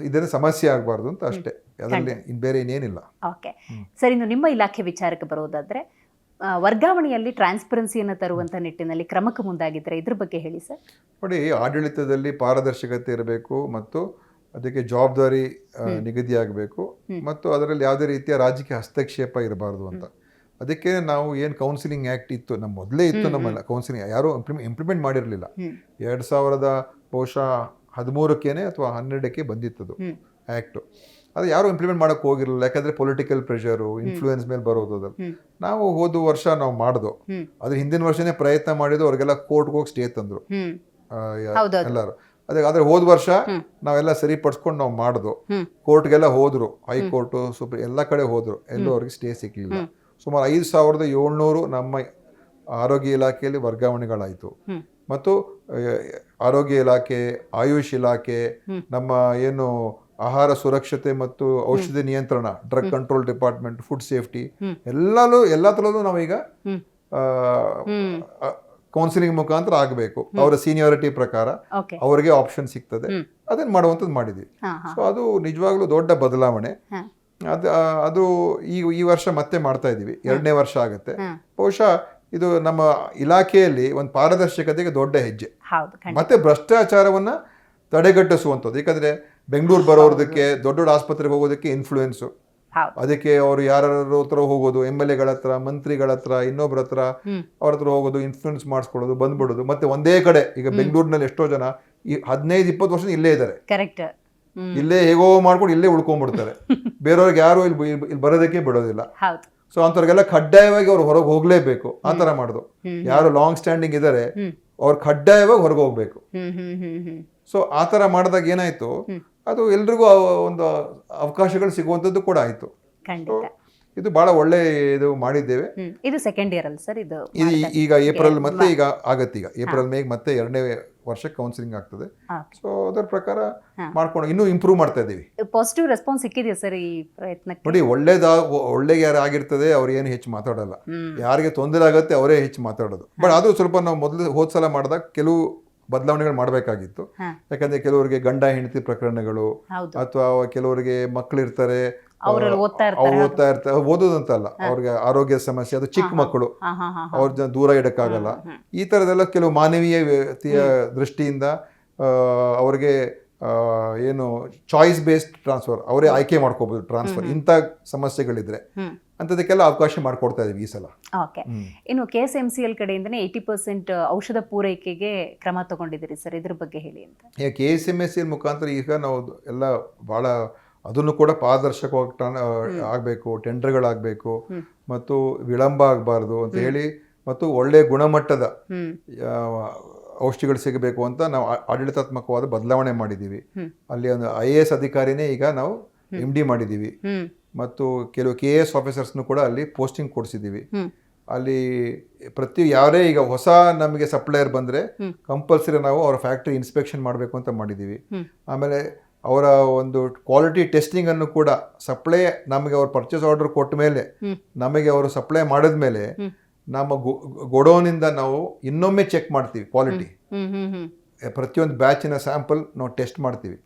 ಇದನ್ನ ಸಮಸ್ಯೆ ಆಗಬಾರ್ದು ಅಂತ ಅಷ್ಟೇ, ಅದರಲ್ಲಿ ಬೇರೆ ಇನ್ನೇನಿಲ್ಲ. ಓಕೆ ಸರ್, ಇನ್ನು ನಿಮ್ಮ ಇಲಾಖೆ ವಿಚಾರಕ್ಕೆ ಬರೋದಾದ್ರೆ, ವರ್ಗಾವಣೆಯಲ್ಲಿ ಟ್ರಾನ್ಸ್ಪರೆನ್ಸಿಯನ್ನು ತರುವಂಥ ನಿಟ್ಟಿನಲ್ಲಿ ಕ್ರಮಕ್ಕೆ ಮುಂದಾಗಿದ್ದರೆ ಇದ್ರ ಬಗ್ಗೆ ಹೇಳಿ ಸರ್. ನೋಡಿ, ಆಡಳಿತದಲ್ಲಿ ಪಾರದರ್ಶಕತೆ ಇರಬೇಕು ಮತ್ತು ಅದಕ್ಕೆ ಜವಾಬ್ದಾರಿ ನಿಗದಿಯಾಗಬೇಕು ಮತ್ತು ಅದರಲ್ಲಿ ಯಾವುದೇ ರೀತಿಯ ರಾಜಕೀಯ ಹಸ್ತಕ್ಷೇಪ ಇರಬಾರ್ದು ಅಂತ. ಅದಕ್ಕೆ ನಾವು ಏನು ಕೌನ್ಸಿಲಿಂಗ್ ಆ್ಯಕ್ಟ್ ಇತ್ತು, ನಮ್ಮ ಮೊದಲೇ ಇತ್ತು, ನಮ್ಮ ಕೌನ್ಸಿಲಿಂಗ್ ಯಾರೂ ಇಂಪ್ಲಿಮೆಂಟ್ ಮಾಡಿರಲಿಲ್ಲ. 2013 ಅಥವಾ 12 ಬಂದಿತ್ತದು ಆ್ಯಕ್ಟು. ಅದು ಯಾರು ಇಂಪ್ಲಿಮೆಂಟ್ ಮಾಡೋಕ್ಕೆ ಹೋಗಿರಲಿಲ್ಲ, ಯಾಕಂದರೆ ಪೊಲಿಟಿಕಲ್ ಪ್ರೆಷರು, ಇನ್ಫ್ಲೂಯೆನ್ಸ್ ಮೇಲೆ ಬರೋದು. ಅದ್ರಲ್ಲಿ ನಾವು ಹೋದ ವರ್ಷ ನಾವು ಮಾಡಿದೋ, ಅದ್ರ ಹಿಂದಿನ ವರ್ಷನೇ ಪ್ರಯತ್ನ ಮಾಡಿದ್ದು, ಅವ್ರಿಗೆಲ್ಲ ಕೋರ್ಟ್ಗೆ ಹೋಗಿ ಸ್ಟೇ ತಂದರು ಎಲ್ಲರೂ. ಆದರೆ ಹೋದ ವರ್ಷ ನಾವೆಲ್ಲ ಸರಿಪಡಿಸ್ಕೊಂಡು ನಾವು ಮಾಡಿದ್ವು. ಕೋರ್ಟ್ಗೆಲ್ಲ ಹೋದ್ರು, ಹೈಕೋರ್ಟು, ಸುಪ್ರೀಂ ಎಲ್ಲ ಕಡೆ ಹೋದ್ರು, ಎಲ್ಲೂ ಅವ್ರಿಗೆ ಸ್ಟೇ ಸಿಕ್ಕಲಿಲ್ಲ. ಸುಮಾರು 5700 ನಮ್ಮ ಆರೋಗ್ಯ ಇಲಾಖೆಯಲ್ಲಿ ವರ್ಗಾವಣೆಗಳಾಯಿತು. ಮತ್ತು ಆರೋಗ್ಯ ಇಲಾಖೆ, ಆಯುಷ್ ಇಲಾಖೆ, ನಮ್ಮ ಏನು ಆಹಾರ ಸುರಕ್ಷತೆ ಮತ್ತು ಔಷಧಿ ನಿಯಂತ್ರಣ, drug control department, food safety, ಎಲ್ಲ ಥರದ್ದು ನಾವೀಗ ಕೌನ್ಸಿಲಿಂಗ್ ಮುಖಾಂತರ ಆಗಬೇಕು. ಅವರ ಸೀನಿಯಾರಿಟಿ ಪ್ರಕಾರ ಅವರಿಗೆ ಆಪ್ಷನ್ ಸಿಗ್ತದೆ, ಅದನ್ನು ಮಾಡುವಂಥದ್ದು ಮಾಡಿದ್ವಿ. ಸೊ ಅದು ನಿಜವಾಗ್ಲೂ ದೊಡ್ಡ ಬದಲಾವಣೆ. ಅದು ಈ ವರ್ಷ ಮತ್ತೆ ಮಾಡ್ತಾ ಇದ್ದೀವಿ, 2ನೇ ವರ್ಷ ಆಗುತ್ತೆ. ಬಹುಶಃ ಇದು ನಮ್ಮ ಇಲಾಖೆಯಲ್ಲಿ ಒಂದು ಪಾರದರ್ಶಕತೆಗೆ ದೊಡ್ಡ ಹೆಜ್ಜೆ, ಮತ್ತೆ ಭ್ರಷ್ಟಾಚಾರವನ್ನ ತಡೆಗಟ್ಟಿಸುವಂಥದ್ದು. ಯಾಕಂದ್ರೆ ಬೆಂಗಳೂರು ಬರೋದಕ್ಕೆ, ದೊಡ್ಡ ದೊಡ್ಡ ಆಸ್ಪತ್ರೆಗೆ ಹೋಗೋದಕ್ಕೆ ಇನ್ಫ್ಲೂಯೆನ್ಸು, ಅದಕ್ಕೆ ಅವರು ಯಾರ ಹತ್ರ ಹೋಗೋದು, MLA ಗಳ ಹತ್ರ, ಮಂತ್ರಿಗಳ ಹತ್ರ, ಇನ್ನೊಬ್ರ ಹತ್ರ, ಅವ್ರ ಹತ್ರ ಹೋಗೋದು, ಇನ್ಫ್ಲೂಯೆನ್ಸ್ ಮಾಡಿಸ್ಕೊಳ್ಳೋದು, ಬಂದ್ಬಿಡೋದು. ಮತ್ತೆ ಒಂದೇ ಕಡೆ, ಈಗ ಬೆಂಗಳೂರಿನಲ್ಲಿ ಎಷ್ಟೋ ಜನ 15-20 ವರ್ಷ ಇಲ್ಲೇ ಇದ್ದಾರೆ, ಇಲ್ಲೇ ಹೇಗೋ ಮಾಡ್ಕೊಂಡು ಇಲ್ಲೇ ಉಳ್ಕೊಂಡ್ಬಿಡ್ತಾರೆ. ಬೇರೆಯವ್ರಿಗೆ ಯಾರು ಇಲ್ಲಿ ಬರೋದಕ್ಕೆ ಬಿಡೋದಿಲ್ಲ. ಸೊ ಅಂಥವ್ರಿಗೆಲ್ಲ ಕಡ್ಡಾಯವಾಗಿ ಅವ್ರು ಹೊರಗೆ ಹೋಗ್ಲೇಬೇಕು. ಆ ಥರ ಮಾಡೋದು. ಯಾರು ಲಾಂಗ್ ಸ್ಟ್ಯಾಂಡಿಂಗ್ ಇದ್ದಾರೆ ಅವ್ರು ಕಡ್ಡಾಯವಾಗಿ ಹೊರಗೆ ಹೋಗ್ಬೇಕು. ಸೊ ಆ ಥರ ಮಾಡಿದಾಗ ಏನಾಯ್ತು, ಅದು ಎಲ್ರಿಗೂ ಒಂದು ಅವಕಾಶಗಳು ಸಿಗುವಂಥದ್ದು ಕೂಡ ಆಯಿತು. ಇದು ಬಹಳ ಒಳ್ಳೆ ಇದು ಮಾಡಿದ್ದೇವೆ. ಇದು ಸೆಕೆಂಡ್ ಇಯರ್ ಅಲ್ಲ ಸರ್? ಇದು ಈಗ ಏಪ್ರಿಲ್ ಮತ್ತೆ ಈಗ ಆಗತ್ತೆ, ಈಗ ಏಪ್ರಿಲ್ ಮೇಗೆ ಮತ್ತೆ 2ನೇ ವರ್ಷ ಕೌನ್ಸಿಲಿಂಗ್ ಆಗ್ತದೆ. ಸೊ ಅದರ ಪ್ರಕಾರ ಮಾಡ್ಕೊಂಡು ಇನ್ನೂ ಇಂಪ್ರೂವ್ ಮಾಡ್ತಾ ಇದ್ದೀವಿ. ಪಾಸಿಟಿವ್ ರೆಸ್ಪಾನ್ಸ್ ಸಿಕ್ಕಿದೆಯಾ ಸರ್ ಈ ಪ್ರಯತ್ನಕ್ಕೆ? ನೋಡಿ, ಒಳ್ಳೆ ಯಾರು ಆಗಿರ್ತದೆ ಅವ್ರು ಏನು ಹೆಚ್ಚು ಮಾತಾಡಲ್ಲ, ಯಾರಿಗೆ ತೊಂದರೆ ಆಗುತ್ತೆ ಅವರೇ ಹೆಚ್ಚು ಮಾತಾಡೋದು. ಬಟ್ ಅದು ಸ್ವಲ್ಪ ನಾವು ಹೋದ ಸಲ ಮಾಡಿದಾಗ ಕೆಲವು ಬದಲಾವಣೆಗಳು ಮಾಡಬೇಕಾಗಿತ್ತು. ಯಾಕಂದ್ರೆ ಕೆಲವರಿಗೆ ಗಂಡ ಹೆಂಡತಿ ಪ್ರಕರಣಗಳು, ಅಥವಾ ಕೆಲವರಿಗೆ ಮಕ್ಕಳಿರ್ತಾರೆ, ಓದ್ತಾ ಇರ್ತಾರೆ, ಓದೋದಂತಲ್ಲ, ಅವ್ರಿಗೆ ಆರೋಗ್ಯ ಸಮಸ್ಯೆ, ಅದು ಚಿಕ್ಕ ಮಕ್ಕಳು, ಅವ್ರ ದೂರ ಇಡಕ್ಕಾಗಲ್ಲ. ಈ ತರದೆಲ್ಲ ಕೆಲವು ಮಾನವೀಯ ದೃಷ್ಟಿಯಿಂದ ಅವ್ರಿಗೆ ಏನು ಚಾಯ್ಸ್ ಬೇಸ್ಡ್ ಟ್ರಾನ್ಸ್ಫರ್, ಅವರೇ ಆಯ್ಕೆ ಮಾಡ್ಕೋಬಹುದು ಟ್ರಾನ್ಸ್ಫರ್, ಇಂಥ ಸಮಸ್ಯೆಗಳಿದ್ರೆ ಅಂಥದಕ್ಕೆಲ್ಲ ಅವಕಾಶ ಮಾಡಿಕೊಡ್ತಾ ಇದೀವಿ ಈ ಸಲ. ಓಕೆ. ಇನ್ನು KSMCL ಕಡೆಯಿಂದನೇ 80% ಔಷಧ ಪೂರೈಕೆಗೆ ಕ್ರಮ ತಗೊಂಡಿದ್ದೀರಿ ಸರ್, ಇದ್ರ ಬಗ್ಗೆ ಹೇಳಿ ಅಂತ. KSMCL ಮುಖಾಂತರ ಈಗ ನಾವು ಎಲ್ಲ ಬಹಳ ಅದನ್ನು ಕೂಡ ಪಾರದರ್ಶಕವಾಗಿ ಆಗಬೇಕು, ಟೆಂಡರ್ಗಳಾಗಬೇಕು ಮತ್ತು ವಿಳಂಬ ಆಗಬಾರ್ದು ಅಂತ ಹೇಳಿ, ಮತ್ತು ಒಳ್ಳೆ ಗುಣಮಟ್ಟದ ಔಷಧಿಗಳು ಸಿಗಬೇಕು ಅಂತ ನಾವು ಆಡಳಿತಾತ್ಮಕವಾದ ಬದಲಾವಣೆ ಮಾಡಿದ್ದೀವಿ. ಅಲ್ಲಿ ಒಂದು IAS ಅಧಿಕಾರಿನೇ ಈಗ ನಾವು MD ಮಾಡಿದ್ದೀವಿ. ಮತ್ತು ಕೆಲವು KS ಆಫೀಸರ್ಸ್ನು ಕೂಡ ಅಲ್ಲಿ ಪೋಸ್ಟಿಂಗ್ ಕೊಡಿಸಿದ್ದೀವಿ. ಅಲ್ಲಿ ಯಾರೇ ಈಗ ಹೊಸ ನಮಗೆ ಸಪ್ಲೈಯರ್ ಬಂದರೆ ಕಂಪಲ್ಸರಿ ನಾವು ಅವರ ಫ್ಯಾಕ್ಟ್ರಿ ಇನ್ಸ್ಪೆಕ್ಷನ್ ಮಾಡಬೇಕು ಅಂತ ಮಾಡಿದ್ದೀವಿ. ಆಮೇಲೆ ಅವರ ಒಂದು ಕ್ವಾಲಿಟಿ ಟೆಸ್ಟಿಂಗ್ ಅನ್ನು ಕೂಡ, ಸಪ್ಲೈ ನಮಗೆ ಅವ್ರ ಪರ್ಚೇಸ್ ಆರ್ಡರ್ ಕೊಟ್ಟ ಮೇಲೆ, ನಮಗೆ ಅವರು ಸಪ್ಲೈ ಮಾಡಿದ ಮೇಲೆ ನಮ್ಮ ಗೋಡೌನಿಂದ ನಾವು ಇನ್ನೊಮ್ಮೆ ಚೆಕ್ ಮಾಡ್ತೀವಿ ಕ್ವಾಲಿಟಿ. ಪ್ರತಿಯೊಂದು ಬ್ಯಾಚಿನ ಸ್ಯಾಂಪಲ್ ನಾವು ಟೆಸ್ಟ್ ಮಾಡ್ತೀವಿ.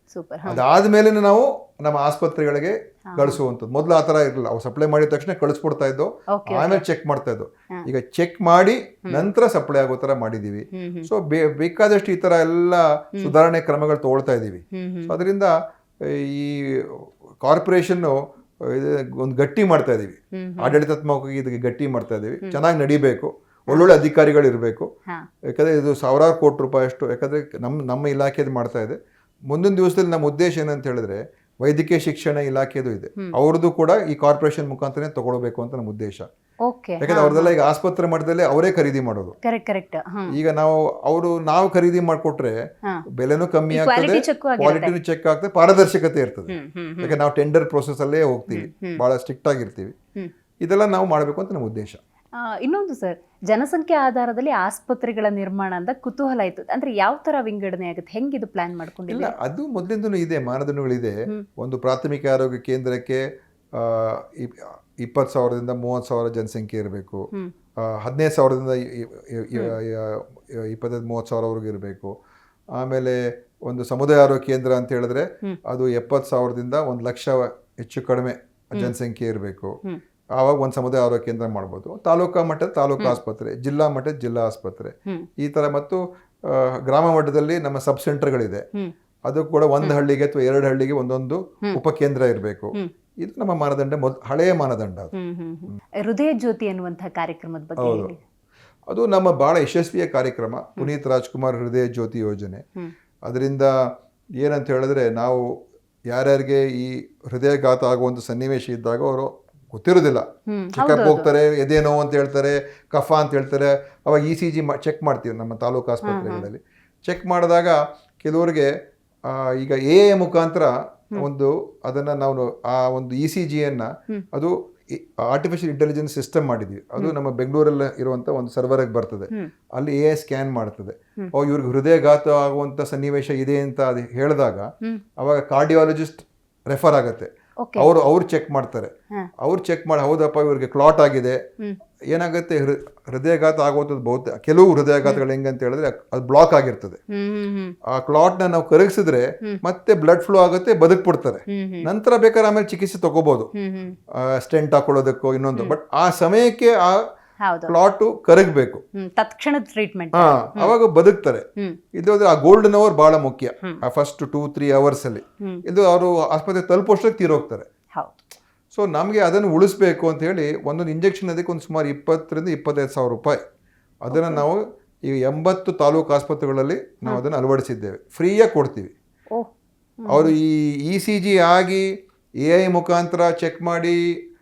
ಅದಾದ್ಮೇಲೆ ನಾವು ನಮ್ಮ ಆಸ್ಪತ್ರೆಗಳಿಗೆ ಕಳಿಸುವಂಥದ್ದು. ಮೊದಲು ಆ ಥರ ಇರಲಿಲ್ಲ, ಅವ್ರು ಸಪ್ಲೈ ಮಾಡಿದ ತಕ್ಷಣ ಕಳಿಸ್ಕೊಡ್ತಾ ಇದ್ದೋ, ಆಮೇಲೆ ಚೆಕ್ ಮಾಡ್ತಾ ಇದ್ದೋ. ಈಗ ಚೆಕ್ ಮಾಡಿ ನಂತರ ಸಪ್ಲೈ ಆಗೋ ಥರ ಮಾಡಿದ್ದೀವಿ. ಸೊ ಬೇಕಾದಷ್ಟು ಈ ಥರ ಎಲ್ಲ ಸುಧಾರಣೆ ಕ್ರಮಗಳು ತಗೊಳ್ತಾ ಇದ್ದೀವಿ. ಅದರಿಂದ ಈ ಕಾರ್ಪೊರೇಷನ್ನು ಒಂದು ಗಟ್ಟಿ ಮಾಡ್ತಾ ಇದ್ದೀವಿ, ಆಡಳಿತಾತ್ಮಕವಾಗಿ ಇದಕ್ಕೆ ಗಟ್ಟಿ ಮಾಡ್ತಾ ಇದ್ದೀವಿ. ಚೆನ್ನಾಗಿ ನಡಿಬೇಕು, ಒಳ್ಳೊಳ್ಳೆ ಅಧಿಕಾರಿಗಳು ಇರಬೇಕು. ಯಾಕಂದರೆ ಇದು ಸಾವಿರಾರು ಕೋಟಿ ರೂಪಾಯಿ ಅಷ್ಟು, ಯಾಕಂದರೆ ನಮ್ಮ ಇಲಾಖೆದು ಮಾಡ್ತಾ ಇದೆ. ಮುಂದಿನ ದಿವಸದಲ್ಲಿ ನಮ್ಮ ಉದ್ದೇಶ ಏನಂತ ಹೇಳಿದ್ರೆ, ವೈದ್ಯಕೀಯ ಶಿಕ್ಷಣ ಇಲಾಖೆದು ಇದೆ, ಅವ್ರದ್ದು ಕೂಡ ಈ ಕಾರ್ಪೊರೇಷನ್ ಮುಖಾಂತರ ತಗೊಳ್ಬೇಕು ಅಂತ ನಮ್ಮ ಉದ್ದೇಶ. ಯಾಕಂದ್ರೆ ಅವ್ರದೆಲ್ಲ ಈಗ ಆಸ್ಪತ್ರೆ ಮಟ್ಟದಲ್ಲಿ ಅವರೇ ಖರೀದಿ ಮಾಡೋದು. ಈಗ ನಾವು ಖರೀದಿ ಮಾಡಿಕೊಟ್ರೆ ಬೆಲೆನೂ ಕಮ್ಮಿ ಆಗ್ತದೆ, ಕ್ವಾಲಿಟಿನೂ ಚೆಕ್ ಆಗ್ತದೆ, ಪಾರದರ್ಶಕತೆ ಇರ್ತದೆ. ಯಾಕಂದ್ರೆ ನಾವು ಟೆಂಡರ್ ಪ್ರೊಸೆಸ್ ಅಲ್ಲೇ ಹೋಗ್ತೀವಿ, ಬಹಳ ಸ್ಟ್ರಿಕ್ಟ್ ಆಗಿರ್ತೀವಿ. ಇದೆಲ್ಲ ನಾವು ಮಾಡಬೇಕು ಅಂತ ನಮ್ಮ ಉದ್ದೇಶ. ಇನ್ನೊಂದು ಸರ್, ಜನಸಂಖ್ಯೆ ಆಧಾರದಲ್ಲಿ ಆಸ್ಪತ್ರೆಗಳ ನಿರ್ಮಾಣ ಅಂತ ಕುತೂಹಲ ಆಯ್ತು. ಅಂದ್ರೆ ಯಾವ ತರ ವಿಂಗಡಣೆ ಆಗುತ್ತೆ, ಹೆಂಗೆ ಇದು ಪ್ಲಾನ್ ಮಾಡ್ಕೊಂಡಿಲ್ಲ? ಅದು ಮೊದಲಿಂದನೂ ಇದೆ, ಮಾನದಂಡಗಳಿದೆ. ಒಂದು ಪ್ರಾಥಮಿಕ ಆರೋಗ್ಯ ಕೇಂದ್ರಕ್ಕೆ 20,000ದಿಂದ 30,000 ಜನಸಂಖ್ಯೆ ಇರಬೇಕು, 15,000ದಿಂದ 25,000-30,000ವರೆಗೂ ಇರಬೇಕು. ಆಮೇಲೆ ಒಂದು ಸಮುದಾಯ ಆರೋಗ್ಯ ಕೇಂದ್ರ ಅಂತ ಹೇಳಿದ್ರೆ ಅದು 70,000ದಿಂದ 1,00,000 ಹೆಚ್ಚು ಕಡಿಮೆ ಜನಸಂಖ್ಯೆ ಇರಬೇಕು. ಆವಾಗ ಒಂದು ಸಮುದಾಯ ಆರೋಗ್ಯ ಕೇಂದ್ರ ಮಾಡ್ಬೋದು, ತಾಲೂಕಾ ಮಟ್ಟದ ತಾಲೂಕು ಆಸ್ಪತ್ರೆ, ಜಿಲ್ಲಾ ಮಟ್ಟದ ಜಿಲ್ಲಾ ಆಸ್ಪತ್ರೆ, ಈ ಥರ. ಮತ್ತು ಗ್ರಾಮ ಮಟ್ಟದಲ್ಲಿ ನಮ್ಮ ಸಬ್ ಸೆಂಟರ್ಗಳಿದೆ, ಅದು ಕೂಡ ಒಂದು ಹಳ್ಳಿಗೆ ಅಥವಾ 2 ಹಳ್ಳಿಗೆ ಒಂದೊಂದು ಉಪಕೇಂದ್ರ ಇರಬೇಕು. ಇದು ನಮ್ಮ ಮಾನದಂಡ, ಹಳೆಯ ಮಾನದಂಡ. ಹೃದಯ ಜ್ಯೋತಿ ಅನ್ನುವಂತಹ ಕಾರ್ಯಕ್ರಮದ ಬಗ್ಗೆ ಹೌದು, ಅದು ನಮ್ಮ ಬಹಳ ಯಶಸ್ವಿಯ ಕಾರ್ಯಕ್ರಮ, ಪುನೀತ್ ರಾಜ್ಕುಮಾರ್ ಹೃದಯ ಜ್ಯೋತಿ ಯೋಜನೆ. ಅದರಿಂದ ಏನಂತ ಹೇಳಿದ್ರೆ, ನಾವು ಯಾರ್ಯಾರಿಗೆ ಈ ಹೃದಯಘಾತ ಆಗುವಂಥ ಸನ್ನಿವೇಶ ಇದ್ದಾಗ ಅವರು ಗೊತ್ತಿರೋದಿಲ್ಲ, ಚೆಕಪ್ ಹೋಗ್ತಾರೆ, ಎದೆ ನೋವು ಅಂತ ಹೇಳ್ತಾರೆ, ಕಫ ಅಂತ ಹೇಳ್ತಾರೆ. ಅವಾಗ ECG ಚೆಕ್ ಮಾಡ್ತೀವಿ ನಮ್ಮ ತಾಲೂಕು ಆಸ್ಪತ್ರೆಗಳಲ್ಲಿ. ಚೆಕ್ ಮಾಡಿದಾಗ ಕೆಲವರಿಗೆ ಈಗ AI ಮುಖಾಂತರ ಅದನ್ನು ನಾವು ಆ ಒಂದು ECGಯನ್ನು ಅದು ಆರ್ಟಿಫಿಷಿಯಲ್ ಇಂಟೆಲಿಜೆನ್ಸ್ ಸಿಸ್ಟಮ್ ಮಾಡಿದ್ವಿ. ಅದು ನಮ್ಮ ಬೆಂಗಳೂರಲ್ಲಿ ಇರುವಂಥ ಒಂದು ಸರ್ವರ್ಗೆ ಬರ್ತದೆ, ಅಲ್ಲಿ AI ಸ್ಕ್ಯಾನ್ ಮಾಡ್ತದೆ. ಇವ್ರಿಗೆ ಹೃದಯಘಾತ ಆಗುವಂಥ ಸನ್ನಿವೇಶ ಇದೆ ಅಂತ ಅದು ಹೇಳಿದಾಗ ಅವಾಗ ಕಾರ್ಡಿಯಾಲಜಿಸ್ಟ್ ರೆಫರ್ ಆಗುತ್ತೆ, ಅವ್ರು ಚೆಕ್ ಮಾಡ್ತಾರೆ. ಅವ್ರು ಚೆಕ್ ಮಾಡಿ ಹೌದಪ್ಪ ಇವ್ರಿಗೆ ಕ್ಲಾಟ್ ಆಗಿದೆ, ಏನಾಗುತ್ತೆ ಹೃದಯಘಾತ ಆಗುವಂಥದ್ದು ಬಹುತೇಕ ಕೆಲವು ಹೃದಯಘಾತಗಳು ಹೆಂಗಂತ ಹೇಳಿದ್ರೆ ಅದು ಬ್ಲಾಕ್ ಆಗಿರ್ತದೆ. ಆ ಕ್ಲಾಟ್ನ ನಾವು ಕರಗಿಸಿದ್ರೆ ಮತ್ತೆ ಬ್ಲಡ್ ಫ್ಲೋ ಆಗುತ್ತೆ, ಬದುಕ್ಬಿಡ್ತಾರೆ. ನಂತರ ಬೇಕಾದ್ರೆ ಆಮೇಲೆ ಚಿಕಿತ್ಸೆ ತಗೋಬಹುದು, ಸ್ಟೆಂಟ್ ಹಾಕೊಳ್ಳೋದಕ್ಕೋ ಇನ್ನೊಂದು. ಬಟ್ ಆ ಸಮಯಕ್ಕೆ ಆ ಕ್ಲಾಟ್ ಕರಗಬೇಕು, ತತ್ಕ್ಷಣದ ಟ್ರೀಟ್ಮೆಂಟ್, ಅವಾಗ ಬದುಕ್ತಾರೆ. ಇದು ಆ ಗೋಲ್ಡನ್ ಅವರ್ ಬಹಳ ಮುಖ್ಯ, ಆ ಫಸ್ಟ್ 2-3 ಅವರ್ಸ್ ಅಲ್ಲಿ. ಇದು ಅವರು ಆಸ್ಪತ್ರೆ ತಲುಪೋಷ್ಟಕ್ಕೆ ತೀರೋಗ್ತಾರೆ. ಸೊ ನಮಗೆ ಅದನ್ನು ಉಳಿಸ್ಬೇಕು ಅಂತ ಹೇಳಿ ಒಂದೊಂದು ಇಂಜೆಕ್ಷನ್ ಅದಕ್ಕೆ ಒಂದು ಸುಮಾರು 20,000 to 25,000 ರೂಪಾಯಿ. ಅದನ್ನು ನಾವು ಈಗ 80 ತಾಲೂಕು ಆಸ್ಪತ್ರೆಗಳಲ್ಲಿ ನಾವು ಅದನ್ನು ಅಳವಡಿಸಿದ್ದೇವೆ, ಫ್ರೀಯಾಗಿ ಕೊಡ್ತೀವಿ. ಅವರು ಈ ECG ಆಗಿ AI ಮುಖಾಂತರ ಚೆಕ್ ಮಾಡಿ,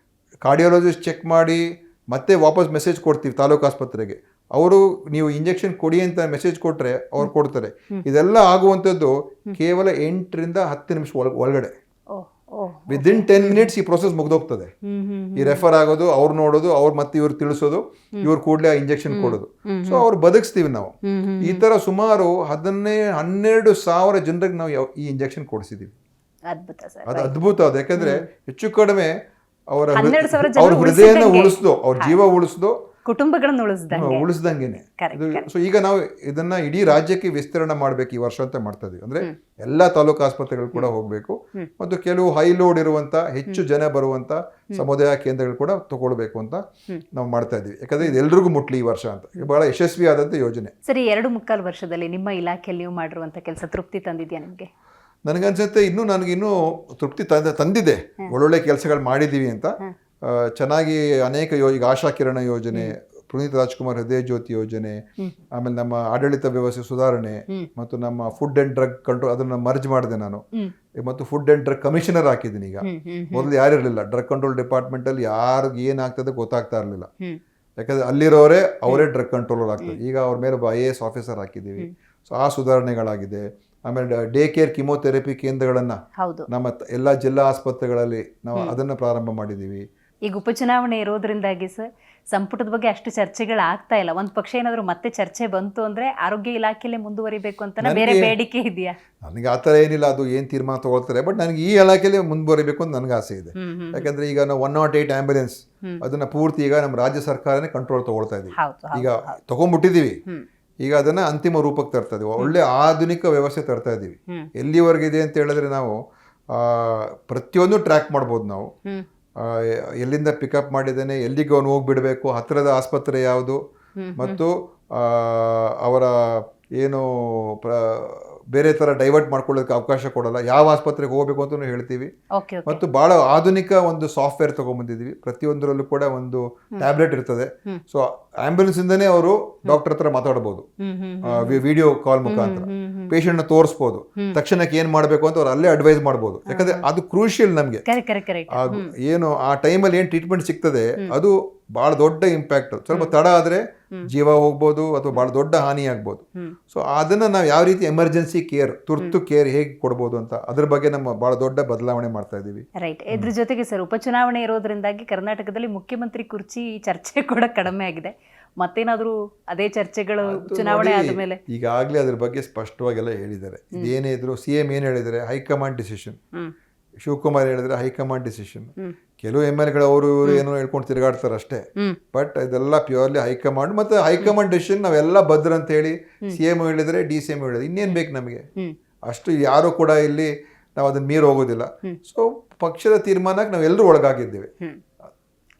ಕಾರ್ಡಿಯಾಲಜಿಸ್ಟ್ ಚೆಕ್ ಮಾಡಿ, ಮತ್ತೆ ವಾಪಸ್ ಮೆಸೇಜ್ ಕೊಡ್ತೀವಿ ತಾಲೂಕು ಆಸ್ಪತ್ರೆಗೆ. ಅವರು ನೀವು ಇಂಜೆಕ್ಷನ್ ಕೊಡಿ ಅಂತ ಮೆಸೇಜ್ ಕೊಟ್ಟರೆ ಅವ್ರು ಕೊಡ್ತಾರೆ. ಇದೆಲ್ಲ ಆಗುವಂಥದ್ದು ಕೇವಲ 8 ರಿಂದ 10 ನಿಮಿಷ ಒಳಗಡೆ. ವಿದಿನ್ 10 minutes ಈ ಪ್ರೊಸೆಸ್ ಮುಗ್ದೋಗ್ತದೆ. ಈ ರೆಫರ್ ಆಗೋದು, ಅವ್ರು ನೋಡೋದು, ಅವ್ರು ಮತ್ತೆ ಇವ್ರು ತಿಳಿಸೋದು, ಇವ್ರು ಕೂಡಲೇ ಇಂಜೆಕ್ಷನ್ ಕೊಡೋದು. ಸೊ ಅವ್ರು ಬದುಕಿಸ್ತೀವಿ ನಾವು. ಈ ತರ ಸುಮಾರು 12,000 ಜನರಿಗೆ ನಾವು ಈ ಇಂಜೆಕ್ಷನ್ ಕೊಡಿಸಿದೀವಿ. ಅದು ಅದ್ಭುತ. ಅದು ಯಾಕಂದ್ರೆ ಹೆಚ್ಚು ಕಡಿಮೆ ಅವರ ಹೃದಯನ ಉಳಿಸ್ದು, ಅವ್ರ ಜೀವ ಉಳಿಸ್ದು, ಕುಟುಂಬಗಳನ್ನು ಉಳಿಸ್ದಂಗೆನೆ. ಸೊ ಈಗ ನಾವು ಇದನ್ನ ಇಡೀ ರಾಜ್ಯಕ್ಕೆ ವಿಸ್ತರಣೆ ಮಾಡ್ಬೇಕು ಈ ವರ್ಷ ಅಂತ ಮಾಡ್ತಾ ಇದೀವಿ. ಅಂದ್ರೆ ಎಲ್ಲಾ ತಾಲೂಕು ಆಸ್ಪತ್ರೆಗಳು ಕೂಡ ಹೋಗ್ಬೇಕು, ಮತ್ತು ಕೆಲವು ಹೈ ಲೋಡ್ ಇರುವಂತ ಹೆಚ್ಚು ಜನ ಬರುವಂತ ಸಮುದಾಯ ಕೇಂದ್ರಗಳು ಕೂಡ ತಗೊಳ್ಬೇಕು ಅಂತ ನಾವು ಮಾಡ್ತಾ ಇದೀವಿ. ಯಾಕಂದ್ರೆ ಇದು ಎಲ್ರಿಗೂ ಮುಟ್ಲಿ ಈ ವರ್ಷ ಅಂತ. ಬಹಳ ಯಶಸ್ವಿಯಾದಂತ ಯೋಜನೆ. ಸರಿ, 2.25 ವರ್ಷದಲ್ಲಿ ನಿಮ್ಮ ಇಲಾಖೆಯಲ್ಲಿ ನೀವು ಮಾಡಿರುವಂತ ಕೆಲಸ ತೃಪ್ತಿ ತಂದಿದ್ಯಾ ನಿಮ್ಗೆ? ನನಗನ್ಸುತ್ತೆ ನನಗಿನ್ನೂ ತೃಪ್ತಿ ತಂದಿದೆ. ಒಳ್ಳೊಳ್ಳೆ ಕೆಲಸಗಳು ಮಾಡಿದ್ದೀವಿ ಅಂತ. ಚೆನ್ನಾಗಿ ಅನೇಕ ಈಗ ಆಶಾ ಕಿರಣ ಯೋಜನೆ, ಪುನೀತ್ ರಾಜ್ಕುಮಾರ್ ಹೃದಯ ಜ್ಯೋತಿ ಯೋಜನೆ, ಆಮೇಲೆ ನಮ್ಮ ಆಡಳಿತ ವ್ಯವಸ್ಥೆ ಸುಧಾರಣೆ, ಮತ್ತು ನಮ್ಮ ಫುಡ್ ಅಂಡ್ ಡ್ರಗ್ ಕಂಟ್ರೋಲ್, ಅದನ್ನ ಮರ್ಜ್ ಮಾಡಿದೆ ನಾನು. ಮತ್ತು ಫುಡ್ ಅಂಡ್ ಡ್ರಗ್ ಕಮಿಷನರ್ ಹಾಕಿದ್ದೀನಿ ಈಗ. ಮೊದಲು ಯಾರಿರಲಿಲ್ಲ ಡ್ರಗ್ ಕಂಟ್ರೋಲ್ ಡಿಪಾರ್ಟ್ಮೆಂಟ್ ಅಲ್ಲಿ, ಯಾರಿಗೆ ಏನಾಗ್ತದೆ ಗೊತ್ತಾಗ್ತಾ ಇರಲಿಲ್ಲ. ಯಾಕಂದ್ರೆ ಅಲ್ಲಿರೋರೇ ಅವರೇ ಡ್ರಗ್ ಕಂಟ್ರೋಲರ್ ಆಗ್ತದೆ. ಈಗ ಅವ್ರ ಮೇಲೆ IAS ಆಫೀಸರ್ ಹಾಕಿದ್ದೀವಿ. ಸೊ ಆ ಸುಧಾರಣೆಗಳಾಗಿದೆ. ಆಮೇಲೆ ಡೇ ಕೇರ್ ಕಿಮೋಥೆರಪಿ ಕೇಂದ್ರಗಳನ್ನ ನಮ್ಮ ಎಲ್ಲ ಜಿಲ್ಲಾ ಆಸ್ಪತ್ರೆಗಳಲ್ಲಿ ನಾವು ಅದನ್ನ ಪ್ರಾರಂಭ ಮಾಡಿದ್ದೀವಿ. ಈಗ ಉಪಚುನಾವಣೆ ಇರೋದ್ರಿಂದಾಗಿ ಸರ್ ಸಂಪುಟದ ಬಗ್ಗೆ ಅಷ್ಟು ಚರ್ಚೆಗಳು ಆಗ್ತಾ ಇಲ್ಲ. ಒಂದ್ ಪಕ್ಷ ಏನಾದ್ರು ಮತ್ತೆ ಚರ್ಚೆ ಬಂತು ಅಂದ್ರೆ ಆರೋಗ್ಯ ಇಲಾಖೆಯಲ್ಲೇ ಮುಂದುವರಿಬೇಕು ಅಂತ ಬೇರೆ ಬೇಡಿಕೆ ಇದೆಯಾ? ನನಗೆ ಆ ಥರ ಏನಿಲ್ಲ, ಅದು ಏನು ತೀರ್ಮಾನ ತಗೊಳ್ತಾರೆ. ಬಟ್ ನನಗೆ ಈ ಇಲಾಖೆಯಲ್ಲಿ ಮುಂದುವರಿಬೇಕು ಅಂತ ನನಗೆ ಆಸೆ ಇದೆ. ಯಾಕಂದ್ರೆ ಈಗ ನಾವು 108 ಆಂಬ್ಯುಲೆನ್ಸ್ ಅದನ್ನ ಪೂರ್ತಿ ಈಗ ನಮ್ಮ ರಾಜ್ಯ ಸರ್ಕಾರನೇ ಕಂಟ್ರೋಲ್ ತಗೊಳ್ತಾ ಇದೀವಿ. ಈಗ ತಗೊಂಡ್ಬಿಟ್ಟಿದೀವಿ. ಈಗ ಅದನ್ನ ಅಂತಿಮ ರೂಪಕ್ಕೆ ತರ್ತಾ ಇದೀವಿ. ಒಳ್ಳೆ ಆಧುನಿಕ ವ್ಯವಸ್ಥೆ ತರ್ತಾ ಇದೀವಿ. ಎಲ್ಲಿವರೆಗಿದೆ ಅಂತ ಹೇಳಿದ್ರೆ ನಾವು ಪ್ರತಿಯೊಂದು ಟ್ರ್ಯಾಕ್ ಮಾಡ್ಬೋದು. ನಾವು ಎಲ್ಲಿಂದ ಪಿಕಪ್ ಮಾಡಿದ್ದೇನೆ, ಎಲ್ಲಿಗೆ ಅವನು ಹೋಗ್ಬಿಡ್ಬೇಕು, ಹತ್ತಿರದ ಆಸ್ಪತ್ರೆ ಯಾವುದು, ಮತ್ತು ಅವರ ಏನು ಬೇರೆ ಥರ ಡೈವರ್ಟ್ ಮಾಡ್ಕೊಳ್ಳೋದಕ್ಕೆ ಅವಕಾಶ ಕೊಡಲ್ಲ, ಯಾವ ಆಸ್ಪತ್ರೆಗೆ ಹೋಗಬೇಕು ಅಂತ ಹೇಳ್ತೀವಿ. ಮತ್ತು ಬಹಳ ಆಧುನಿಕ ಒಂದು ಸಾಫ್ಟ್ವೇರ್ ತಗೊಂಡ್ಬಂದಿದ್ದೀವಿ. ಪ್ರತಿಯೊಂದರಲ್ಲೂ ಕೂಡ ಒಂದು ಟ್ಯಾಬ್ಲೆಟ್ ಇರ್ತದೆ. ಸೊ ಆಂಬ್ಯುಲೆನ್ಸ್ ಇಂದನೇ ಅವರು ಡಾಕ್ಟರ್ ಹತ್ರ ಮಾತಾಡ್ಬೋದು, ವಿಡಿಯೋ ಕಾಲ್ ಮುಖಾಂತರ ಪೇಷಂಟ್ ನ ತೋರಿಸ್ಬೋದು, ತಕ್ಷಣಕ್ಕೆ ಏನ್ ಮಾಡ್ಬೇಕು ಅಂತ ಅವ್ರು ಅಲ್ಲೇ ಅಡ್ವೈಸ್ ಮಾಡ್ಬೋದು. ಯಾಕಂದ್ರೆ ಅದು ಕ್ರೂಷಿಯಲ್ ನಮ್ಗೆ. ಏನು ಆ ಟೈಮಲ್ಲಿ ಏನ್ ಟ್ರೀಟ್ಮೆಂಟ್ ಸಿಗ್ತದೆ ಅದು ಬಹಳ ದೊಡ್ಡ ಇಂಪ್ಯಾಕ್ಟ್. ಸ್ವಲ್ಪ ತಡ ಆದ್ರೆ ಜೀವ ಹೋಗ್ಬೋದು ಅಥವಾ ಬಹಳ ದೊಡ್ಡ ಹಾನಿ ಆಗ್ಬೋದು. ಸೊ ಅದನ್ನ ನಾವು ಯಾವ ರೀತಿ ಎಮರ್ಜೆನ್ಸಿ ಕೇರ್, ತುರ್ತು ಕೇರ್ ಹೇಗೆ ಕೊಡ್ಬೋದು ಅಂತ ಅದ್ರ ಬಗ್ಗೆ ನಮ್ಮ ಬಹಳ ದೊಡ್ಡ ಬದಲಾವಣೆ ಮಾಡ್ತಾ ಇದೀವಿ. ರೈಟ್. ಇದ್ರ ಜೊತೆಗೆ ಸರ್ ಉಪಚುನಾವಣೆ ಇರೋದ್ರಿಂದಾಗಿ ಕರ್ನಾಟಕದಲ್ಲಿ ಮುಖ್ಯಮಂತ್ರಿ ಕುರ್ಚಿ ಚರ್ಚೆ ಕೂಡ ಕಡಿಮೆ ಆಗಿದೆ. ಮತ್ತೇನಾದ್ರೂ ಅದೇ ಚರ್ಚೆಗಳು ಚುನಾವಣೆ ಆದ್ಮೇಲೆ? ಈಗಾಗಲೇ ಅದ್ರ ಬಗ್ಗೆ ಸ್ಪಷ್ಟವಾಗೆಲ್ಲ ಹೇಳಿದ್ದಾರೆ. ಇದೇನೇ ಇದ್ರು CM ಏನ್ ಹೇಳಿದ್ದಾರೆ, ಹೈಕಮಾಂಡ್ ಡಿಸಿಷನ್. ಶಿವಕುಮಾರ್ ಹೇಳಿದ್ರೆ ಹೈಕಮಾಂಡ್ ಡಿಸಿಷನ್. ಕೆಲವು MLAಗಳು ಅವರು ಇವರು ಏನೋ ಹೇಳ್ಕೊಂಡು ತಿರುಗಾಡ್ತಾರೆ ಅಷ್ಟೇ. ಬಟ್ ಇದೆಲ್ಲ ಪ್ಯೂರ್ಲಿ ಹೈಕಮಾಂಡ್. ಮತ್ತೆ ಹೈಕಮಾಂಡ್ ಡಿಸಿಷನ್ ನಾವೆಲ್ಲ ಭದ್ರ ಅಂತ ಹೇಳಿ CM ಹೇಳಿದ್ರೆ DCM ಹೇಳಿದ್ರೆ ಇನ್ನೇನ್ ಬೇಕು ನಮಗೆ? ಅಷ್ಟು ಯಾರು ಕೂಡ ಇಲ್ಲಿ ನಾವು ಅದನ್ನ ಮೀರಿ ಹೋಗೋದಿಲ್ಲ. ಸೊ ಪಕ್ಷದ ತೀರ್ಮಾನಕ್ಕೆ ನಾವೆಲ್ಲರೂ ಒಳಗಾಗಿದ್ದೇವೆ.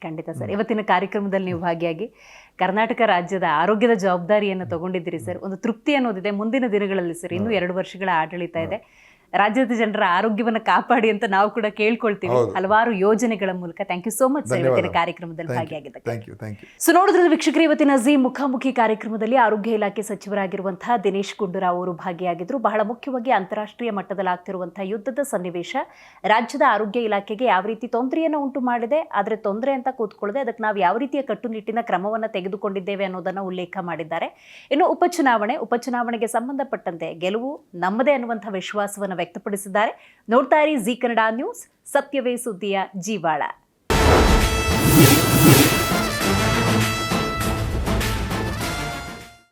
ಖಂಡಿತ ಸರ್. ಇವತ್ತಿನ ಕಾರ್ಯಕ್ರಮದಲ್ಲಿ ನೀವು ಭಾಗಿಯಾಗಿ ಕರ್ನಾಟಕ ರಾಜ್ಯದ ಆರೋಗ್ಯದ ಜವಾಬ್ದಾರಿಯನ್ನು ತಗೊಂಡಿದ್ದೀರಿ ಸರ್. ಒಂದು ತೃಪ್ತಿ ಅನ್ನೋದಿದೆ ಮುಂದಿನ ದಿನಗಳಲ್ಲಿ ಸರ್. ಇನ್ನೂ 2 ವರ್ಷಗಳ ಆಡಳಿತ ಇದೆ. ರಾಜ್ಯದ ಜನರ ಆರೋಗ್ಯವನ್ನು ಕಾಪಾಡಿ ಅಂತ ನಾವು ಕೂಡ ಕೇಳ್ಕೊಳ್ತೀವಿ ಹಲವಾರು ಯೋಜನೆಗಳ ಮೂಲಕ. Thank you so much sir ಇವತ್ತಿನ ಕಾರ್ಯಕ್ರಮದಲ್ಲಿ ಭಾಗಿಯಾಗಿದ್ದಕ್ಕೆ. ಸೊ ನೋಡಿದ್ರೆ ವೀಕ್ಷಕರು, ಇವತ್ತಿನ ಜಿ ಮುಖಾಮುಖಿ ಕಾರ್ಯಕ್ರಮದಲ್ಲಿ ಆರೋಗ್ಯ ಇಲಾಖೆ ಸಚಿವರಾಗಿರುವಂತಹ ದಿನೇಶ್ ಗುಂಡೂರಾವ್ ಅವರು ಭಾಗಿಯಾಗಿದ್ರು. ಬಹಳ ಮುಖ್ಯವಾಗಿ ಅಂತಾರಾಷ್ಟ್ರೀಯ ಮಟ್ಟದಲ್ಲಿ ಆಗ್ತಿರುವಂತಹ ಯುದ್ಧದ ಸನ್ನಿವೇಶ ರಾಜ್ಯದ ಆರೋಗ್ಯ ಇಲಾಖೆಗೆ ಯಾವ ರೀತಿ ತೊಂದರೆಯನ್ನು ಉಂಟು ಮಾಡಿದೆ, ಆದರೆ ತೊಂದರೆ ಅಂತ ಕೂತ್ಕೊಳ್ಳದೆ ಅದಕ್ಕೆ ನಾವು ಯಾವ ರೀತಿಯ ಕಟ್ಟುನಿಟ್ಟಿನ ಕ್ರಮವನ್ನು ತೆಗೆದುಕೊಂಡಿದ್ದೇವೆ ಅನ್ನೋದನ್ನು ಉಲ್ಲೇಖ ಮಾಡಿದ್ದಾರೆ. ಇನ್ನು ಉಪಚುನಾವಣೆಗೆ ಸಂಬಂಧಪಟ್ಟಂತೆ ಗೆಲುವು ನಮ್ಮದೇ ಅನ್ನುವಂತಹ ವಿಶ್ವಾಸವನ್ನು ವ್ಯಕ್ತಪಡಿಸಿದ್ದಾರೆ. ನೋಡ್ತಾ ಇರಿ ಜಿ ಕನ್ನಡ ನ್ಯೂಸ್, ಸತ್ಯವೇ ಸುದ್ದಿಯ ಜೀವಾಳ.